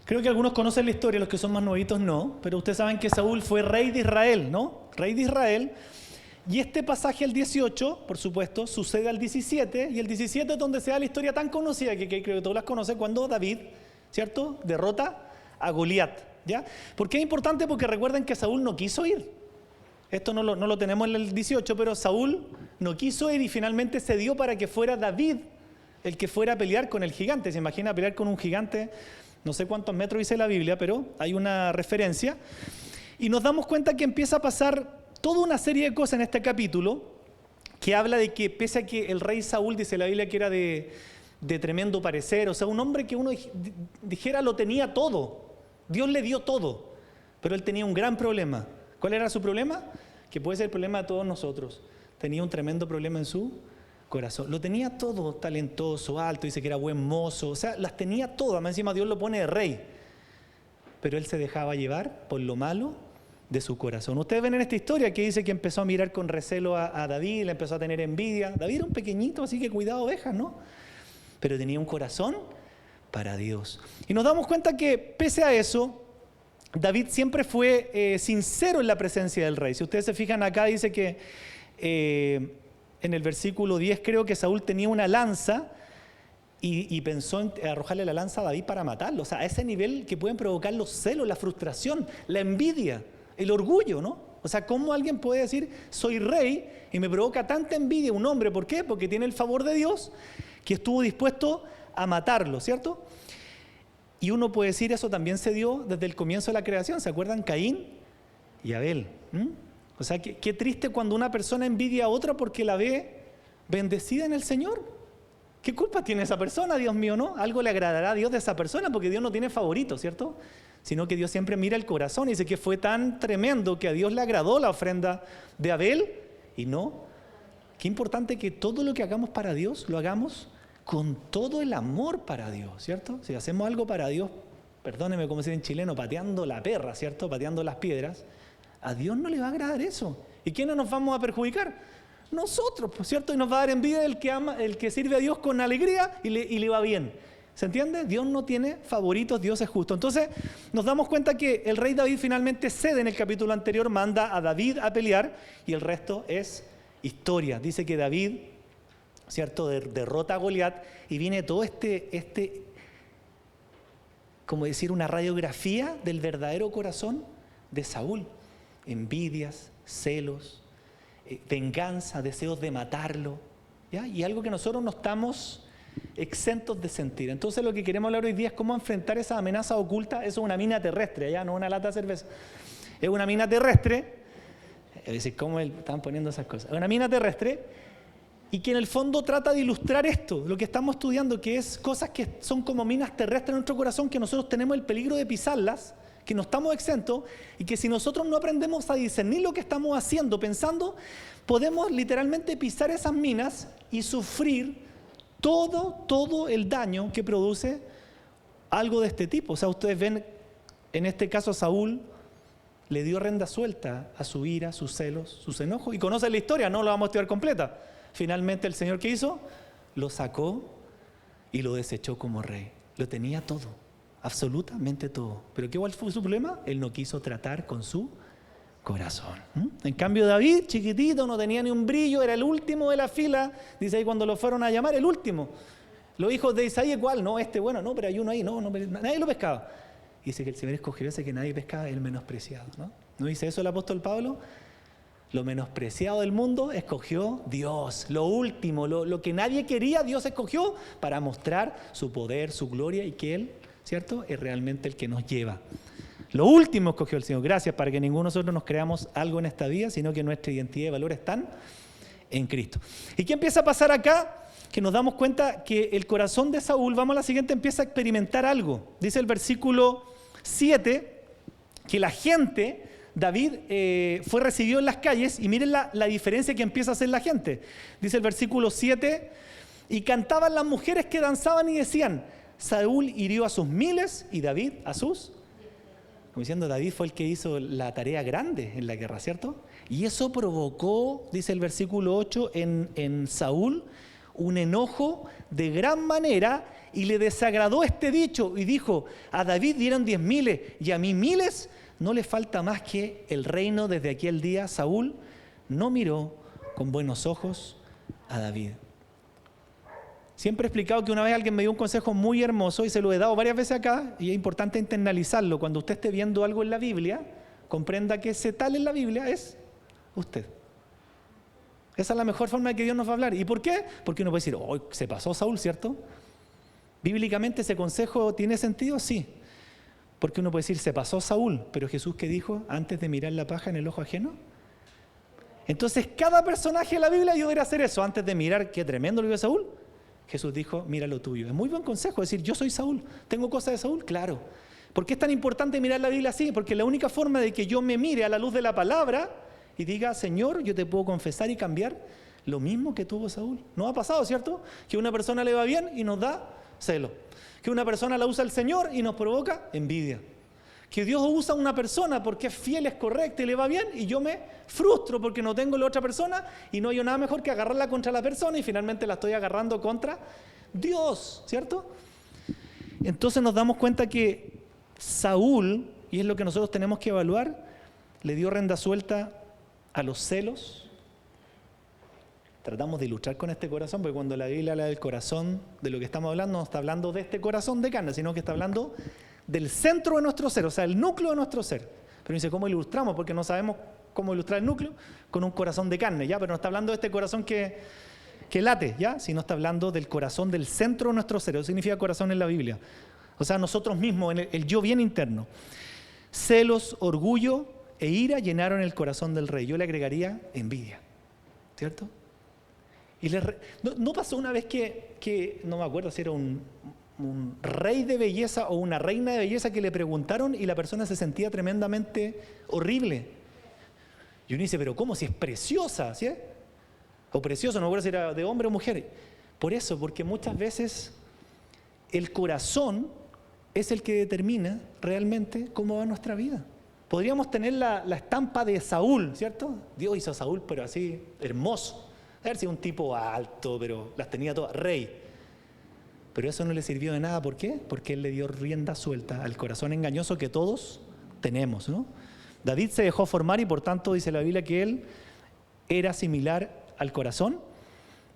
Creo que algunos conocen la historia, los que son más nuevitos no, pero ustedes saben que Saúl fue rey de Israel, ¿no? Rey de Israel. Y este pasaje, el 18, por supuesto, sucede al 17, y el 17 es donde se da la historia tan conocida que creo que todos las conocen, cuando David, ¿cierto?, derrota a Goliat, ¿ya? ¿Por qué es importante? Porque recuerden que Saúl no quiso ir. Esto no lo tenemos en el 18, pero Saúl no quiso ir y finalmente se dio para que fuera David el que fuera a pelear con el gigante. ¿Se imagina pelear con un gigante? No sé cuántos metros dice la Biblia, pero hay una referencia. Y nos damos cuenta que empieza a pasar toda una serie de cosas en este capítulo que habla de que pese a que el rey Saúl, dice la Biblia, que era de tremendo parecer, o sea, un hombre que uno dijera lo tenía todo, Dios le dio todo, pero él tenía un gran problema. ¿Cuál era su problema? Que puede ser el problema de todos nosotros. Tenía un tremendo problema en su corazón. Lo tenía todo, talentoso, alto, dice que era buen mozo, o sea, las tenía todas, más encima Dios lo pone de rey, pero él se dejaba llevar por lo malo de su corazón. Ustedes ven en esta historia que dice que empezó a mirar con recelo a David, le empezó a tener envidia. David era un pequeñito, así que cuidado ovejas, ¿no? Pero tenía un corazón para Dios. Y nos damos cuenta que pese a eso, David siempre fue sincero en la presencia del rey. Si ustedes se fijan acá, dice que en el versículo 10 creo que Saúl tenía una lanza y pensó en arrojarle la lanza a David para matarlo. O sea, a ese nivel que pueden provocar los celos, la frustración, la envidia, el orgullo, ¿no? O sea, ¿cómo alguien puede decir, soy rey y me provoca tanta envidia un hombre? ¿Por qué? Porque tiene el favor de Dios, que estuvo dispuesto a matarlo, ¿cierto? Y uno puede decir, eso también se dio desde el comienzo de la creación. ¿Se acuerdan? Caín y Abel. O sea, qué triste cuando una persona envidia a otra porque la ve bendecida en el Señor. ¿Qué culpa tiene esa persona, Dios mío, no? Algo le agradará a Dios de esa persona, porque Dios no tiene favoritos, ¿cierto? Sino que Dios siempre mira el corazón y dice que fue tan tremendo que a Dios le agradó la ofrenda de Abel y no. Qué importante que todo lo que hagamos para Dios lo hagamos con todo el amor para Dios, ¿cierto? Si hacemos algo para Dios, perdónenme como decir en chileno, pateando la perra, ¿cierto? Pateando las piedras, a Dios no le va a agradar eso. ¿Y quiénes nos vamos a perjudicar? Nosotros, ¿cierto? Y nos va a dar envidia el que ama, el que sirve a Dios con alegría y le va bien. ¿Se entiende? Dios no tiene favoritos, Dios es justo. Entonces nos damos cuenta que el rey David finalmente cede en el capítulo anterior, manda a David a pelear y el resto es historia. Dice que David, ¿cierto?, derrota a Goliat y viene todo como decir, una radiografía del verdadero corazón de Saúl. Envidias, celos, venganza, deseos de matarlo, ¿ya? Y algo que nosotros no estamos exentos de sentir. Entonces lo que queremos hablar hoy día es cómo enfrentar esa amenaza oculta. Eso es una mina terrestre, ya no una lata de cerveza. Es una mina terrestre. Es decir, ¿cómo están poniendo esas cosas? Es una mina terrestre y que en el fondo trata de ilustrar esto, lo que estamos estudiando, que es cosas que son como minas terrestres en nuestro corazón, que nosotros tenemos el peligro de pisarlas, que no estamos exentos y que si nosotros no aprendemos a discernir lo que estamos haciendo, pensando, podemos literalmente pisar esas minas y sufrir todo el daño que produce algo de este tipo. O sea, ustedes ven, en este caso Saúl le dio rienda suelta a su ira, sus celos, sus enojos, y conocen la historia, no la vamos a estudiar completa. Finalmente el Señor, ¿qué hizo? Lo sacó y lo desechó como rey. Lo tenía todo, absolutamente todo. ¿Pero qué fue su problema? Él no quiso tratar con su corazón. En cambio David, chiquitito, no tenía ni un brillo, era el último de la fila. Dice ahí cuando lo fueron a llamar, el último. Los hijos de Isaí, ¿cuál? No, bueno, no, pero hay uno ahí, no, nadie lo pescaba. Y dice que el Señor escogió ese que nadie pescaba, el menospreciado, ¿no? ¿No dice eso el apóstol Pablo? Lo menospreciado del mundo escogió Dios. Lo último, lo que nadie quería, Dios escogió para mostrar su poder, su gloria y que Él, ¿cierto?, es realmente el que nos lleva. Lo último escogió el Señor. Gracias, para que ninguno de nosotros nos creamos algo en esta vida, sino que nuestra identidad y valores están en Cristo. ¿Y qué empieza a pasar acá? Que nos damos cuenta que el corazón de Saúl, vamos a la siguiente, empieza a experimentar algo. Dice el versículo 7, que la gente, David fue recibido en las calles, y miren la diferencia que empieza a hacer la gente. Dice el versículo 7, y cantaban las mujeres que danzaban y decían, Saúl hirió a sus miles y David a sus... Como diciendo, David fue el que hizo la tarea grande en la guerra, ¿cierto? Y eso provocó, dice el versículo 8, en Saúl un enojo de gran manera y le desagradó este dicho y dijo: a David dieron 10.000 y a mí 1.000, no le falta más que el reino. Desde aquel día Saúl no miró con buenos ojos a David. Siempre he explicado que una vez alguien me dio un consejo muy hermoso y se lo he dado varias veces acá, y es importante internalizarlo. Cuando usted esté viendo algo en la Biblia, comprenda que ese tal en la Biblia es usted. Esa es la mejor forma de que Dios nos va a hablar. ¿Y por qué? Porque uno puede decir: oh, se pasó Saúl, ¿cierto? Bíblicamente ese consejo tiene sentido, sí. Porque uno puede decir: se pasó Saúl, pero Jesús, ¿qué dijo? Antes de mirar la paja en el ojo ajeno. Entonces cada personaje de la Biblia yo debería hacer eso. Antes de mirar qué tremendo lo vio Saúl, Jesús dijo: mira lo tuyo. Es muy buen consejo decir: yo soy Saúl, ¿tengo cosas de Saúl? Claro. ¿Por qué es tan importante mirar la Biblia así? Porque la única forma de que yo me mire a la luz de la palabra y diga: Señor, yo te puedo confesar y cambiar lo mismo que tuvo Saúl. ¿No ha pasado, cierto? Que a una persona le va bien y nos da celo. Que una persona la usa el Señor y nos provoca envidia. Que Dios usa a una persona porque es fiel, es correcta y le va bien, y yo me frustro porque no tengo la otra persona y no hay nada mejor que agarrarla contra la persona y finalmente la estoy agarrando contra Dios, ¿cierto? Entonces nos damos cuenta que Saúl, y es lo que nosotros tenemos que evaluar, le dio rienda suelta a los celos. Tratamos de ilustrar con este corazón, porque cuando la Biblia habla del corazón, de lo que estamos hablando, no está hablando de este corazón de carne, sino que está hablando del centro de nuestro ser, o sea, el núcleo de nuestro ser. Pero dice: ¿cómo ilustramos? Porque no sabemos cómo ilustrar el núcleo con un corazón de carne, ¿ya? Pero no está hablando de este corazón que late, ¿ya? Sino está hablando del corazón del centro de nuestro ser. Eso significa corazón en la Biblia. O sea, nosotros mismos, en el yo bien interno. Celos, orgullo e ira llenaron el corazón del rey. Yo le agregaría envidia, ¿cierto? Y ¿no pasó una vez que no me acuerdo si era un rey de belleza o una reina de belleza, que le preguntaron y la persona se sentía tremendamente horrible? Y uno dice: pero ¿cómo? Si es preciosa, ¿sí? O precioso, no me acuerdo si era de hombre o mujer. Por eso, porque muchas veces el corazón es el que determina realmente cómo va nuestra vida. Podríamos tener la estampa de Saúl, ¿cierto? Dios hizo a Saúl, pero así, hermoso. A ver si un tipo alto, pero las tenía todas, rey. Pero eso no le sirvió de nada. ¿Por qué? Porque él le dio rienda suelta al corazón engañoso que todos tenemos, ¿no? David se dejó formar y por tanto dice la Biblia que él era similar al corazón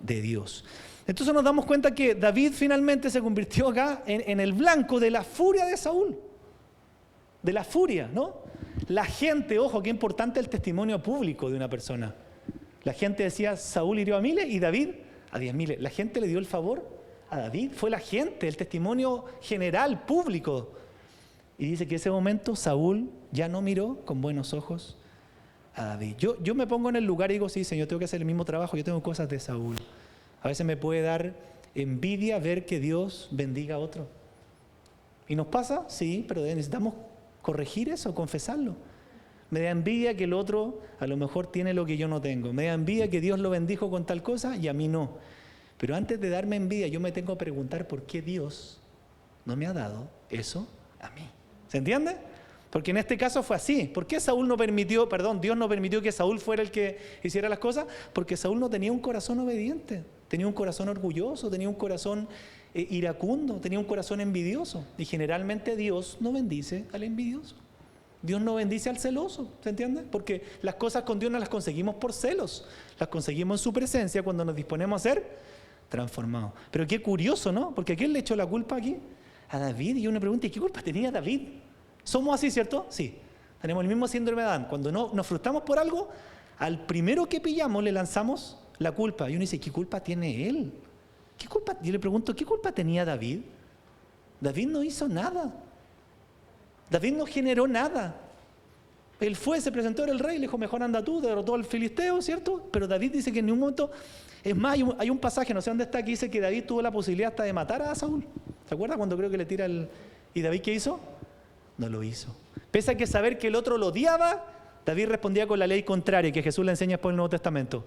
de Dios. Entonces nos damos cuenta que David finalmente se convirtió acá en el blanco de la furia de Saúl. De la furia, ¿no? La gente, ojo, qué importante el testimonio público de una persona. La gente decía: Saúl hirió a 1.000 y David a 10.000. La gente le dio el favor a David. Fue la gente, el testimonio general, público. Y dice que en ese momento Saúl ya no miró con buenos ojos a David. Yo me pongo en el lugar y digo: sí, Señor, tengo que hacer el mismo trabajo. Yo tengo cosas de Saúl. A veces me puede dar envidia ver que Dios bendiga a otro. ¿Y nos pasa? Sí, pero necesitamos corregir eso, confesarlo. Me da envidia que el otro a lo mejor tiene lo que yo no tengo. Me da envidia que Dios lo bendijo con tal cosa y a mí no. Pero antes de darme envidia, yo me tengo que preguntar: ¿por qué Dios no me ha dado eso a mí? ¿Se entiende? Porque en este caso fue así. ¿Por qué Dios no permitió que Saúl fuera el que hiciera las cosas? Porque Saúl no tenía un corazón obediente. Tenía un corazón orgulloso, tenía un corazón iracundo, tenía un corazón envidioso. Y generalmente Dios no bendice al envidioso. Dios no bendice al celoso, ¿se entiende? Porque las cosas con Dios no las conseguimos por celos, las conseguimos en su presencia cuando nos disponemos a ser transformados. Pero qué curioso, ¿no? Porque ¿a quién le echó la culpa aquí? A David. Y uno pregunta: ¿y qué culpa tenía David? ¿Somos así, cierto? Sí. Tenemos el mismo síndrome de Adán. Cuando nos frustramos por algo, al primero que pillamos le lanzamos la culpa. Y uno dice: ¿qué culpa tiene él? ¿Qué culpa? Yo le pregunto: ¿qué culpa tenía David? David no hizo nada. David no generó nada. Él se presentó, era el rey, le dijo: mejor anda tú, derrotó al filisteo, ¿cierto? Pero David dice que en ningún momento, es más, hay un pasaje, no sé dónde está, que dice que David tuvo la posibilidad hasta de matar a Saúl. ¿Se acuerda cuando creo que le tira el... ¿Y David qué hizo? No lo hizo. Pese a que saber que el otro lo odiaba, David respondía con la ley contraria que Jesús le enseña por el Nuevo Testamento.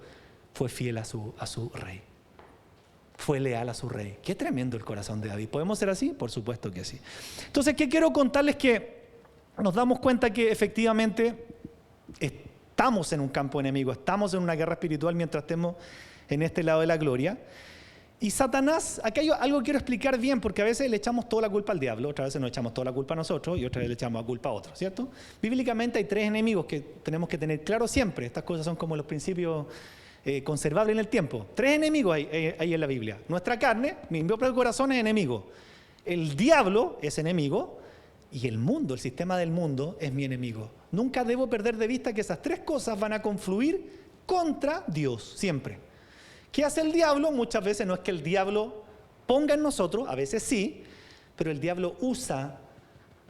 Fue fiel a su rey. Fue leal a su rey. Qué tremendo el corazón de David. ¿Podemos ser así? Por supuesto que sí. Entonces, ¿qué quiero contarles? Que nos damos cuenta que efectivamente estamos en un campo enemigo, estamos en una guerra espiritual mientras estemos en este lado de la gloria. Y Satanás, acá hay algo que quiero explicar bien, porque a veces le echamos toda la culpa al diablo, otras veces nos echamos toda la culpa a nosotros y otras veces le echamos la culpa a otros, ¿cierto? Bíblicamente hay 3 enemigos que tenemos que tener claro siempre. Estas cosas son como los principios conservables en el tiempo. 3 enemigos hay en la Biblia. Nuestra carne, mi propio corazón es enemigo. El diablo es enemigo y el mundo, el sistema del mundo es mi enemigo. Nunca debo perder de vista que esas 3 cosas van a confluir contra Dios, siempre. ¿Qué hace el diablo? Muchas veces no es que el diablo ponga en nosotros, a veces sí, pero el diablo usa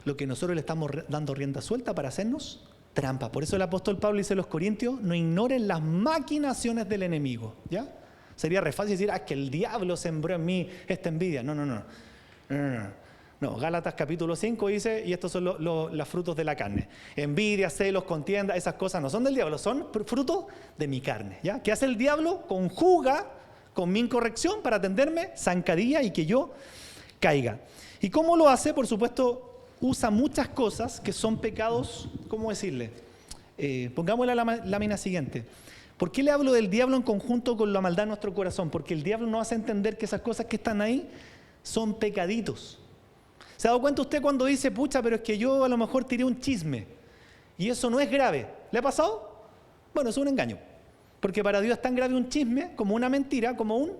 lo que nosotros le estamos dando rienda suelta para hacernos trampa. Por eso el apóstol Pablo dice a los Corintios, no ignoren las maquinaciones del enemigo, ¿ya? Sería re fácil decir, que el diablo sembró en mí esta envidia. No, Gálatas capítulo 5 dice, y estos son los frutos de la carne. Envidia, celos, contienda, esas cosas no son del diablo, son frutos de mi carne, ¿ya? ¿Qué hace el diablo? Conjuga con mi incorrección para tenderme zancadilla y que yo caiga. ¿Y cómo lo hace? Por supuesto, usa muchas cosas que son pecados, ¿cómo decirle? Pongámosle la lámina siguiente. ¿Por qué le hablo del diablo en conjunto con la maldad en nuestro corazón? Porque el diablo nos hace entender que esas cosas que están ahí son pecaditos. ¿Se ha dado cuenta usted cuando dice, pucha, pero es que yo a lo mejor tiré un chisme y eso no es grave? ¿Le ha pasado? Bueno, es un engaño. Porque para Dios es tan grave un chisme como una mentira, como un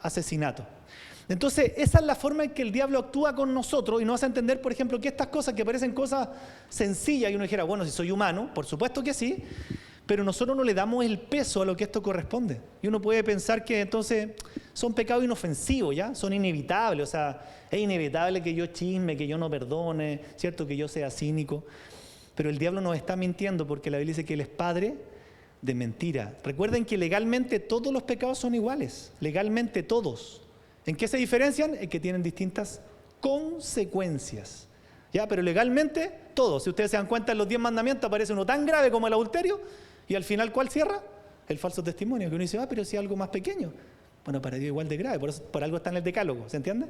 asesinato. Entonces, esa es la forma en que el diablo actúa con nosotros y nos hace entender, por ejemplo, que estas cosas que parecen cosas sencillas y uno dijera, bueno, si soy humano, por supuesto que sí, pero nosotros no le damos el peso a lo que esto corresponde. Y uno puede pensar que entonces son pecados inofensivos, ¿ya? Son inevitables, o sea, es inevitable que yo chisme, que yo no perdone, ¿cierto? Que yo sea cínico. Pero el diablo nos está mintiendo porque la Biblia dice que él es padre de mentira. Recuerden que legalmente todos los pecados son iguales, legalmente todos. ¿En qué se diferencian? En que tienen distintas consecuencias. ¿Ya? Pero legalmente todos. Si ustedes se dan cuenta, en los 10 mandamientos aparece uno tan grave como el adulterio. Y al final, ¿cuál cierra? El falso testimonio, que uno dice, pero si es algo más pequeñño. Bueno, para Dios igual de grave, por algo está en el decálogo, ¿se entiende?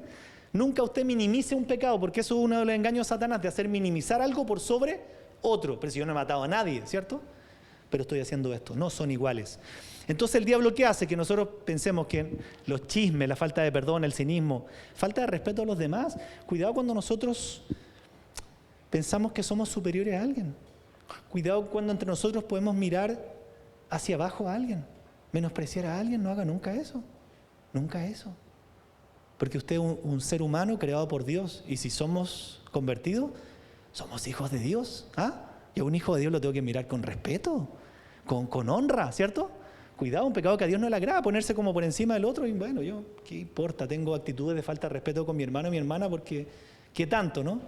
Nunca usted minimice un pecado, porque eso es uno de los engaños de Satanás, de hacer minimizar algo por sobre otro. Pero si yo no he matado a nadie, ¿cierto? Pero estoy haciendo esto, no son iguales. Entonces el diablo, ¿qué hace? Que nosotros pensemos que los chismes, la falta de perdón, el cinismo, falta de respeto a los demás. Cuidado cuando nosotros pensamos que somos superiores a alguien. Cuidado cuando entre nosotros podemos mirar hacia abajo a alguien, menospreciar a alguien. No haga nunca eso, nunca eso. Porque usted es un ser humano creado por Dios y si somos convertidos, somos hijos de Dios. Y a un hijo de Dios lo tengo que mirar con respeto, con honra, ¿cierto? Cuidado, un pecado que a Dios no le agrada, ponerse como por encima del otro y bueno, yo, ¿qué importa? Tengo actitudes de falta de respeto con mi hermano y mi hermana porque, ¿qué tanto, no?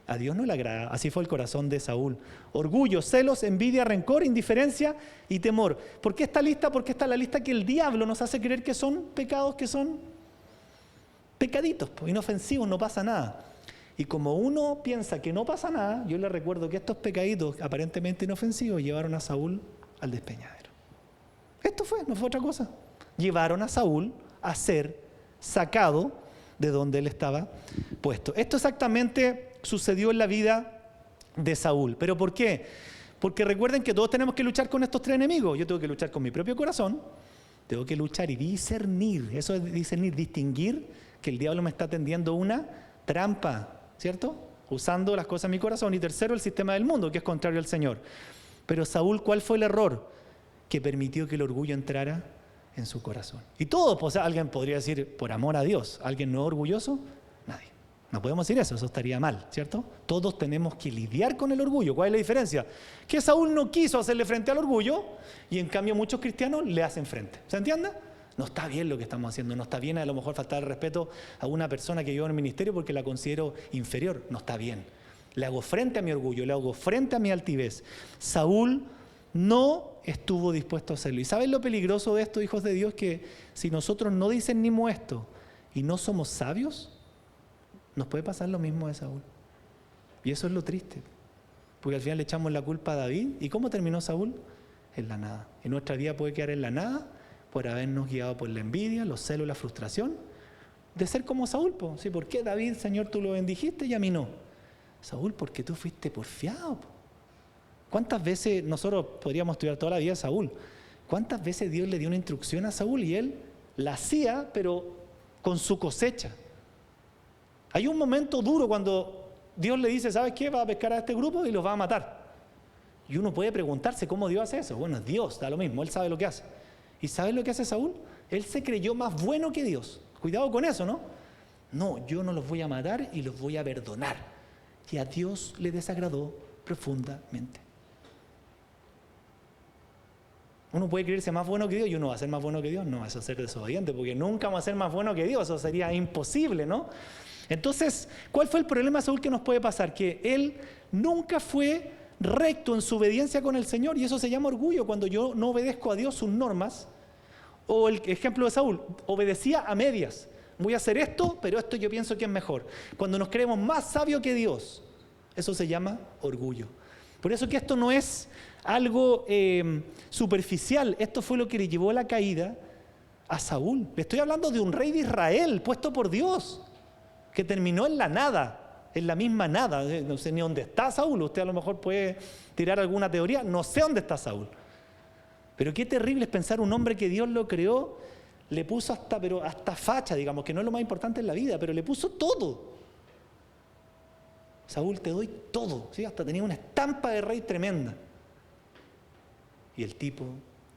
A Dios no le agrada. Así fue el corazón de Saúl. Orgullo, celos, envidia, rencor, indiferencia y temor. ¿Por qué esta lista? Porque esta es la lista que el diablo nos hace creer que son pecados, que son pecaditos, inofensivos, no pasa nada. Y como uno piensa que no pasa nada, yo le recuerdo que estos pecaditos aparentemente inofensivos llevaron a Saúl al despeñadero. Esto fue, no fue otra cosa. Llevaron a Saúl a ser sacado de donde él estaba puesto. Esto exactamente sucedió en la vida de Saúl. ¿Pero por qué? Porque recuerden que todos tenemos que luchar con estos 3 enemigos. Yo tengo que luchar con mi propio corazón, tengo que luchar y discernir. Eso es discernir, distinguir que el diablo me está tendiendo una trampa, ¿cierto? Usando las cosas en mi corazón. Y tercero, el sistema del mundo, que es contrario al Señor. Pero Saúl, ¿cuál fue el error? Que permitió que el orgullo entrara en su corazón. Y todos, pues, alguien podría decir, por amor a Dios, ¿alguien no es orgulloso? Nadie. No podemos decir eso estaría mal, ¿cierto? Todos tenemos que lidiar con el orgullo. ¿Cuál es la diferencia? Que Saúl no quiso hacerle frente al orgullo y en cambio muchos cristianos le hacen frente. ¿Se entiende? No está bien lo que estamos haciendo, no está bien a lo mejor faltar el respeto a una persona que lleva en el ministerio porque la considero inferior. No está bien. Le hago frente a mi orgullo, le hago frente a mi altivez. Saúl no estuvo dispuesto a hacerlo. ¿Y saben lo peligroso de esto, hijos de Dios? Que si nosotros no discernimos esto y no somos sabios, nos puede pasar lo mismo de Saúl. Y eso es lo triste. Porque al final le echamos la culpa a David. ¿Y cómo terminó Saúl? En la nada. Y nuestra vida puede quedar en la nada por habernos guiado por la envidia, los celos, la frustración de ser como Saúl. ¿Sí? ¿Por qué David, Señor, tú lo bendijiste y a mí no? Saúl, porque tú fuiste porfiado. ¿Cuántas veces nosotros podríamos estudiar toda la vida a Saúl? ¿Cuántas veces Dios le dio una instrucción a Saúl y él la hacía, pero con su cosecha. Hay un momento duro cuando Dios le dice, ¿sabes qué? Va a pescar a este grupo y los va a matar. Y uno puede preguntarse cómo Dios hace eso. Bueno, es Dios, da lo mismo, Él sabe lo que hace. ¿Y sabes lo que hace Saúl? Él se creyó más bueno que Dios. Cuidado con eso, ¿no? No, yo no los voy a matar y los voy a perdonar. Y a Dios le desagradó profundamente. Uno puede creerse más bueno que Dios y uno va a ser más bueno que Dios. No, eso es ser desobediente, porque nunca va a ser más bueno que Dios. Eso sería imposible, ¿no? Entonces, ¿cuál fue el problema de Saúl que nos puede pasar? Que él nunca fue recto en su obediencia con el Señor, y eso se llama orgullo, cuando yo no obedezco a Dios sus normas. O el ejemplo de Saúl, obedecía a medias. Voy a hacer esto, pero esto yo pienso que es mejor. Cuando nos creemos más sabios que Dios, eso se llama orgullo. Por eso que esto no es algo superficial, esto fue lo que le llevó a la caída a Saúl. Le estoy hablando de un rey de Israel puesto por Dios, que terminó en la nada, en la misma nada. No sé ni dónde está Saúl, usted a lo mejor puede tirar alguna teoría, no sé dónde está Saúl. Pero qué terrible es pensar un hombre que Dios lo creó, le puso hasta facha, digamos, que no es lo más importante en la vida, pero le puso todo. Saúl, te doy todo, ¿sí? Hasta tenía una estampa de rey tremenda. Y el tipo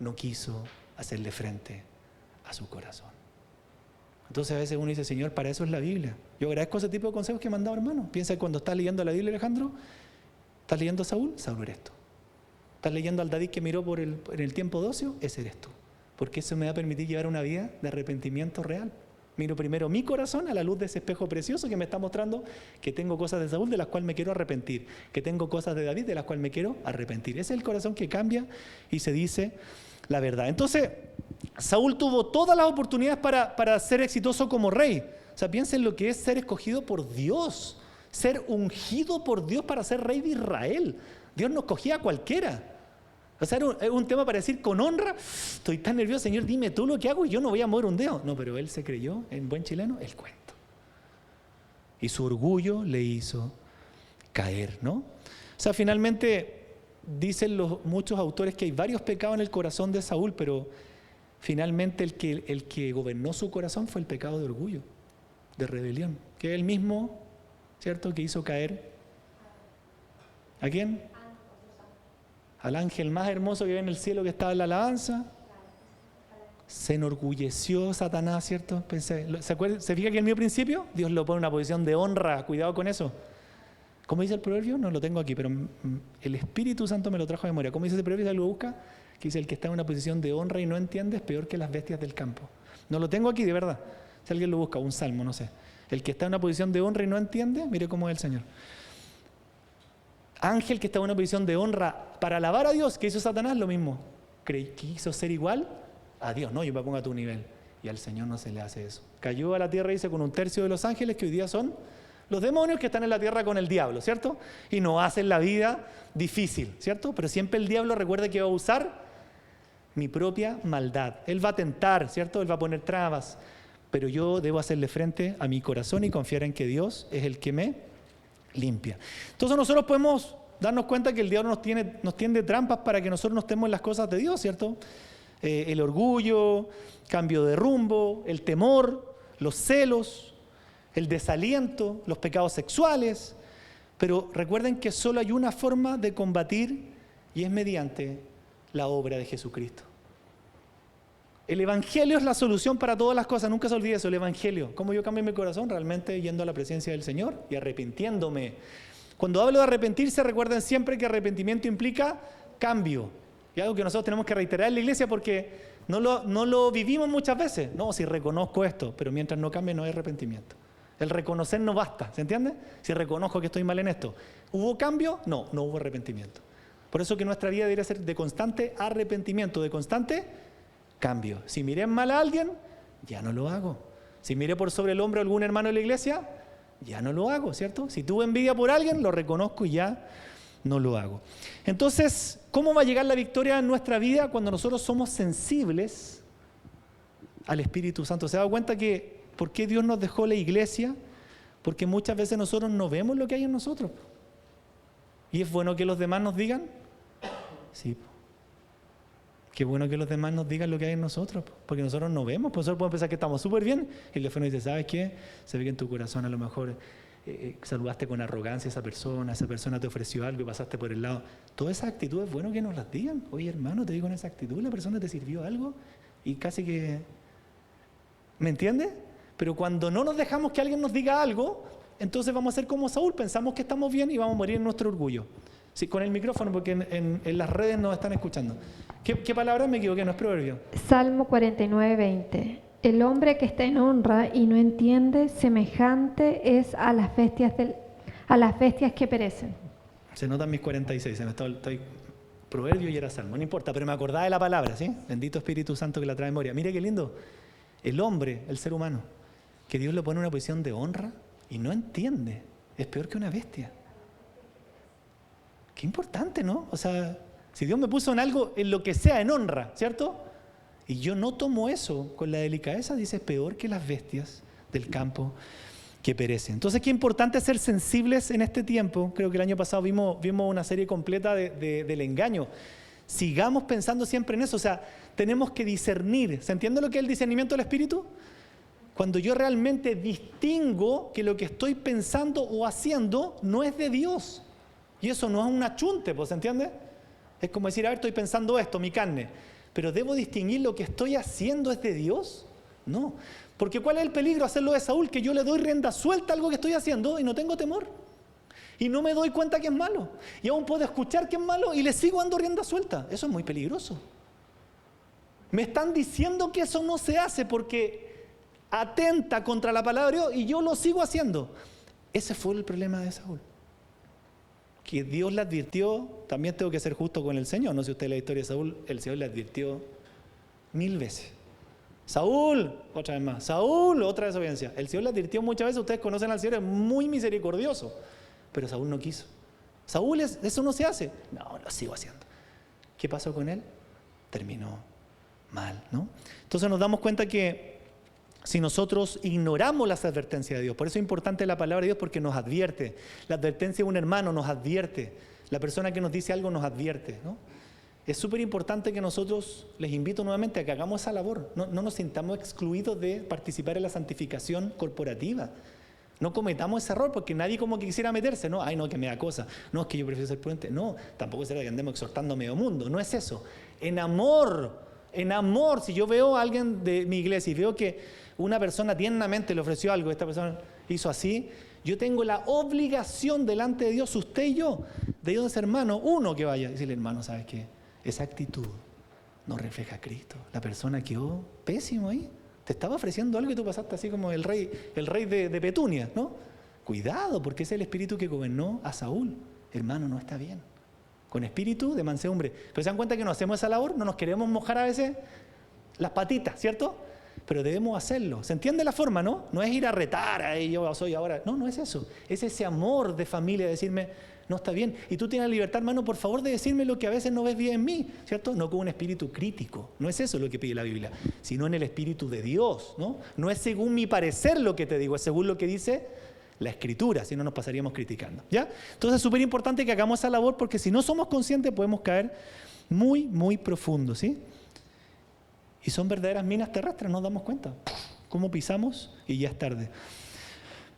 no quiso hacerle frente a su corazón. Entonces a veces uno dice, Señor, para eso es la Biblia. Yo agradezco ese tipo de consejos que me han dado, hermano. Piensa que cuando estás leyendo la Biblia, Alejandro, ¿estás leyendo a Saúl? Saúl eres tú. ¿Estás leyendo al David que miró en el tiempo de ocio? Ese eres tú. Porque eso me va a permitir llevar una vida de arrepentimiento real. Miro primero mi corazón a la luz de ese espejo precioso que me está mostrando que tengo cosas de Saúl de las cuales me quiero arrepentir, que tengo cosas de David de las cuales me quiero arrepentir. Ese es el corazón que cambia y se dice la verdad. Entonces, Saúl tuvo todas las oportunidades para ser exitoso como rey. O sea, piensen lo que es ser escogido por Dios, ser ungido por Dios para ser rey de Israel. Dios no escogía a cualquiera. O sea, era un tema para decir con honra, estoy tan nervioso, Señor, dime tú lo que hago y yo no voy a mover un dedo. No, pero él se creyó, en buen chileno, el cuento. Y su orgullo le hizo caer, ¿no? O sea, finalmente dicen muchos autores que hay varios pecados en el corazón de Saúl, pero finalmente el que gobernó su corazón fue el pecado de orgullo, de rebelión, que es el mismo, ¿cierto?, que hizo caer ¿a quién? Al ángel más hermoso que ve en el cielo, que estaba en la alabanza. Se enorgulleció Satanás, ¿cierto? ¿Se fija que el mío principio? Dios lo pone en una posición de honra, cuidado con eso. ¿Cómo dice el proverbio? No lo tengo aquí, pero el Espíritu Santo me lo trajo a memoria. ¿Cómo dice ese proverbio? ¿Alguien lo busca? Que dice, el que está en una posición de honra y no entiende es peor que las bestias del campo. No lo tengo aquí, de verdad. Si alguien lo busca, un salmo, no sé. El que está en una posición de honra y no entiende, mire cómo es el Señor. Ángel que está en una posición de honra para alabar a Dios, ¿qué hizo Satanás? Lo mismo. Quiso ser igual a Dios. No, yo me pongo a tu nivel. Y al Señor no se le hace eso. Cayó a la tierra, dice, con un tercio de los ángeles, que hoy día son los demonios que están en la tierra con el diablo, ¿cierto? Y nos hacen la vida difícil, ¿cierto? Pero siempre el diablo recuerda que va a usar mi propia maldad. Él va a tentar, ¿cierto? Él va a poner trabas. Pero yo debo hacerle frente a mi corazón y confiar en que Dios es el que me limpia. Entonces nosotros podemos darnos cuenta que el diablo nos tiende trampas para que nosotros no estemos en las cosas de Dios, ¿cierto? El orgullo, cambio de rumbo, el temor, los celos, el desaliento, los pecados sexuales. Pero recuerden que solo hay una forma de combatir y es mediante la obra de Jesucristo. El Evangelio es la solución para todas las cosas, nunca se olvide eso, el Evangelio. ¿Cómo yo cambio mi corazón? Realmente yendo a la presencia del Señor y arrepintiéndome. Cuando hablo de arrepentirse, recuerden siempre que arrepentimiento implica cambio. Y algo que nosotros tenemos que reiterar en la iglesia porque no lo vivimos muchas veces. No, si reconozco esto, pero mientras no cambie no hay arrepentimiento. El reconocer no basta, ¿se entiende? Si reconozco que estoy mal en esto. ¿Hubo cambio? No hubo arrepentimiento. Por eso que nuestra vida debería ser de constante arrepentimiento, de constante cambio. Si miré mal a alguien, ya no lo hago. Si miré por sobre el hombro a algún hermano de la iglesia, ya no lo hago, ¿cierto? Si tuve envidia por alguien, lo reconozco y ya no lo hago. Entonces, ¿cómo va a llegar la victoria en nuestra vida cuando nosotros somos sensibles al Espíritu Santo? ¿Se da cuenta que por qué Dios nos dejó la iglesia? Porque muchas veces nosotros no vemos lo que hay en nosotros. ¿Y es bueno que los demás nos digan? Sí. Qué bueno que los demás nos digan lo que hay en nosotros, porque nosotros no vemos, pues nosotros podemos pensar que estamos súper bien, y el teléfono dice, ¿sabes qué? Se ve que en tu corazón a lo mejor saludaste con arrogancia a esa persona te ofreció algo y pasaste por el lado. Todas esas actitudes es bueno que nos las digan. Oye, hermano, te digo en esa actitud, la persona te sirvió algo y casi que... ¿Me entiendes? Pero cuando no nos dejamos que alguien nos diga algo, entonces vamos a ser como Saúl, pensamos que estamos bien y vamos a morir en nuestro orgullo. Sí, con el micrófono, porque en las redes nos están escuchando. ¿Qué palabra me equivoqué? No es proverbio. Salmo 49:20. El hombre que está en honra y no entiende, semejante es a las bestias que perecen. Se notan mis 46, estoy proverbio y era salmo, no importa, pero me acordaba de la palabra, ¿sí? Bendito Espíritu Santo que la trae memoria. Mire qué lindo. El hombre, el ser humano, que Dios lo pone en una posición de honra y no entiende, es peor que una bestia. Qué importante, ¿no? O sea, si Dios me puso en algo, en lo que sea, en honra, ¿cierto? Y yo no tomo eso con la delicadeza, dice, es peor que las bestias del campo que perecen. Entonces, qué importante ser sensibles en este tiempo. Creo que el año pasado vimos una serie completa del engaño. Sigamos pensando siempre en eso. O sea, tenemos que discernir. ¿Se entiende lo que es el discernimiento del Espíritu? Cuando yo realmente distingo que lo que estoy pensando o haciendo no es de Dios. Y eso no es un achunte, ¿pues se entiende? Es como decir, a ver, estoy pensando esto, mi carne. Pero ¿debo distinguir lo que estoy haciendo es de Dios? No. Porque ¿cuál es el peligro hacerlo de Saúl? Que yo le doy rienda suelta a algo que estoy haciendo y no tengo temor. Y no me doy cuenta que es malo. Y aún puedo escuchar que es malo y le sigo dando rienda suelta. Eso es muy peligroso. Me están diciendo que eso no se hace porque atenta contra la palabra de Dios y yo lo sigo haciendo. Ese fue el problema de Saúl. Que Dios le advirtió, también tengo que ser justo con el Señor. No sé si usted la historia de Saúl, el Señor le advirtió 1000 veces. Saúl, otra vez más. Saúl, otra desobediencia. El Señor le advirtió muchas veces, ustedes conocen al Señor, es muy misericordioso. Pero Saúl no quiso. Saúl, eso no se hace. No, lo sigo haciendo. ¿Qué pasó con él? Terminó mal, ¿no? Entonces nos damos cuenta que si nosotros ignoramos las advertencias de Dios, por eso es importante la palabra de Dios porque nos advierte. La advertencia de un hermano nos advierte. La persona que nos dice algo nos advierte, ¿no? Es súper importante que nosotros, les invito nuevamente a que hagamos esa labor. No nos sintamos excluidos de participar en la santificación corporativa. No cometamos ese error porque nadie como que quisiera meterse, ¿no? Ay, no, que me da cosa. No, es que yo prefiero ser prudente. No, tampoco será que andemos exhortando a medio mundo. No es eso. En amor, si yo veo a alguien de mi iglesia y veo que una persona tiernamente le ofreció algo, esta persona hizo así, yo tengo la obligación delante de Dios, usted y yo, de Dios, hermano, uno que vaya y decirle, hermano, ¿sabes qué? Esa actitud no refleja a Cristo. La persona quedó pésimo ahí. Te estaba ofreciendo algo y tú pasaste así como el rey de Petunia, ¿no? Cuidado, porque es el espíritu que gobernó a Saúl. Hermano, no está bien. Con espíritu de mansedumbre. Pero se dan cuenta que no hacemos esa labor, no nos queremos mojar a veces las patitas, ¿cierto? Pero debemos hacerlo. ¿Se entiende la forma, no? No es ir a retar, ahí yo soy ahora. No, no es eso. Es ese amor de familia, de decirme, no está bien. Y tú tienes la libertad, hermano, por favor, de decirme lo que a veces no ves bien en mí, ¿cierto? No con un espíritu crítico. No es eso lo que pide la Biblia, sino en el espíritu de Dios, ¿no? No es según mi parecer lo que te digo, es según lo que dice la Escritura, si no nos pasaríamos criticando, ¿ya? Entonces es súper importante que hagamos esa labor porque si no somos conscientes podemos caer muy, muy profundo, ¿sí? Y son verdaderas minas terrestres, nos damos cuenta. Cómo pisamos y ya es tarde.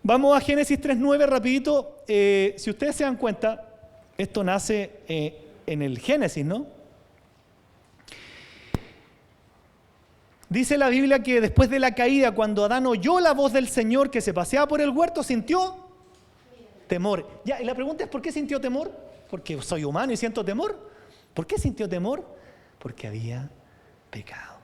Vamos a Génesis 3:9 rapidito. Si ustedes se dan cuenta, esto nace en el Génesis, ¿no? Dice la Biblia que después de la caída, cuando Adán oyó la voz del Señor que se paseaba por el huerto, sintió temor. Ya, y la pregunta es, ¿por qué sintió temor? Porque soy humano y siento temor. ¿Por qué sintió temor? Porque había pecado.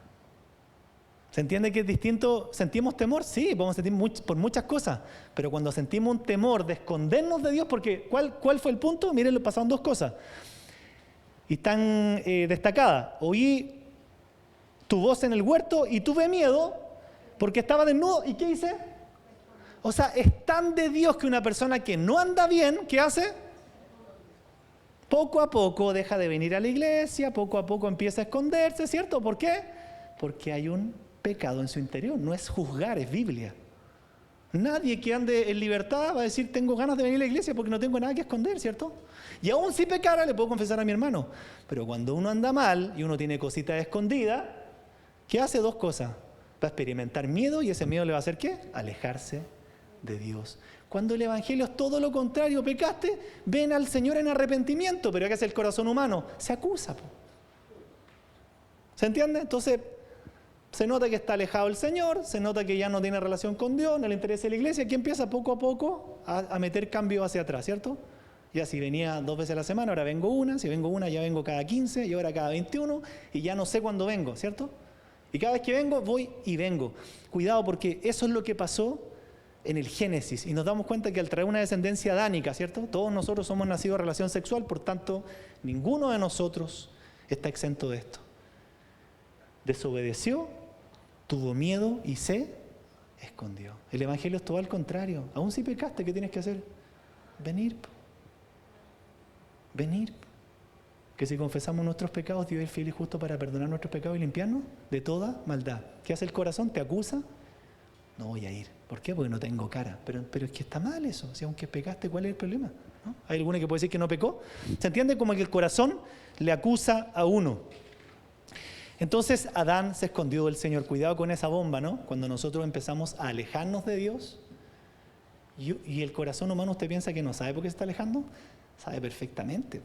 ¿Se entiende que es distinto? ¿Sentimos temor? Sí, podemos sentir por muchas cosas, pero cuando sentimos un temor de escondernos de Dios, porque ¿cuál fue el punto? Miren, pasaron dos cosas, y están destacadas. Oí tu voz en el huerto y tuve miedo porque estaba desnudo. ¿Y qué hice? O sea, es tan de Dios que una persona que no anda bien, ¿qué hace? Poco a poco deja de venir a la iglesia, poco a poco empieza a esconderse, ¿cierto? ¿Por qué? Porque hay un pecado en su interior. No es juzgar, es Biblia. Nadie que ande en libertad va a decir, tengo ganas de venir a la iglesia porque no tengo nada que esconder, ¿cierto? Y aún si pecara, le puedo confesar a mi hermano. Pero cuando uno anda mal y uno tiene cositas escondidas, ¿qué hace? Dos cosas. Va a experimentar miedo y ese miedo le va a hacer ¿qué? Alejarse de Dios. Cuando el evangelio es todo lo contrario, pecaste, ven al Señor en arrepentimiento, pero ¿qué hace el corazón humano? Se acusa. ¿Se entiende? Entonces, se nota que está alejado el Señor, se nota que ya no tiene relación con Dios, no le interesa la iglesia, aquí empieza poco a poco a meter cambios hacia atrás, ¿cierto? Ya si venía 2 veces a la semana, ahora vengo una, si vengo una ya vengo cada 15 y ahora cada 21 y ya no sé cuándo vengo, ¿cierto? Y cada vez que vengo, voy y vengo. Cuidado porque eso es lo que pasó en el Génesis y nos damos cuenta que al traer una descendencia adánica, ¿cierto? Todos nosotros somos nacidos de relación sexual, por tanto, ninguno de nosotros está exento de esto. Desobedeció, tuvo miedo y se escondió. El evangelio es todo al contrario. Aún si pecaste, ¿qué tienes que hacer? Venir. Venir. Que si confesamos nuestros pecados, Dios es fiel y justo para perdonar nuestros pecados y limpiarnos de toda maldad. ¿Qué hace el corazón? ¿Te acusa? No voy a ir. ¿Por qué? Porque no tengo cara. Pero es que está mal eso. Si aunque pecaste, ¿cuál es el problema? ¿No? ¿Hay alguno que puede decir que no pecó? ¿Se entiende? Como que el corazón le acusa a uno. Entonces Adán se escondió del Señor. Cuidado con esa bomba, ¿no? Cuando nosotros empezamos a alejarnos de Dios y el corazón humano, ¿usted piensa que no sabe por qué se está alejando? Sabe perfectamente.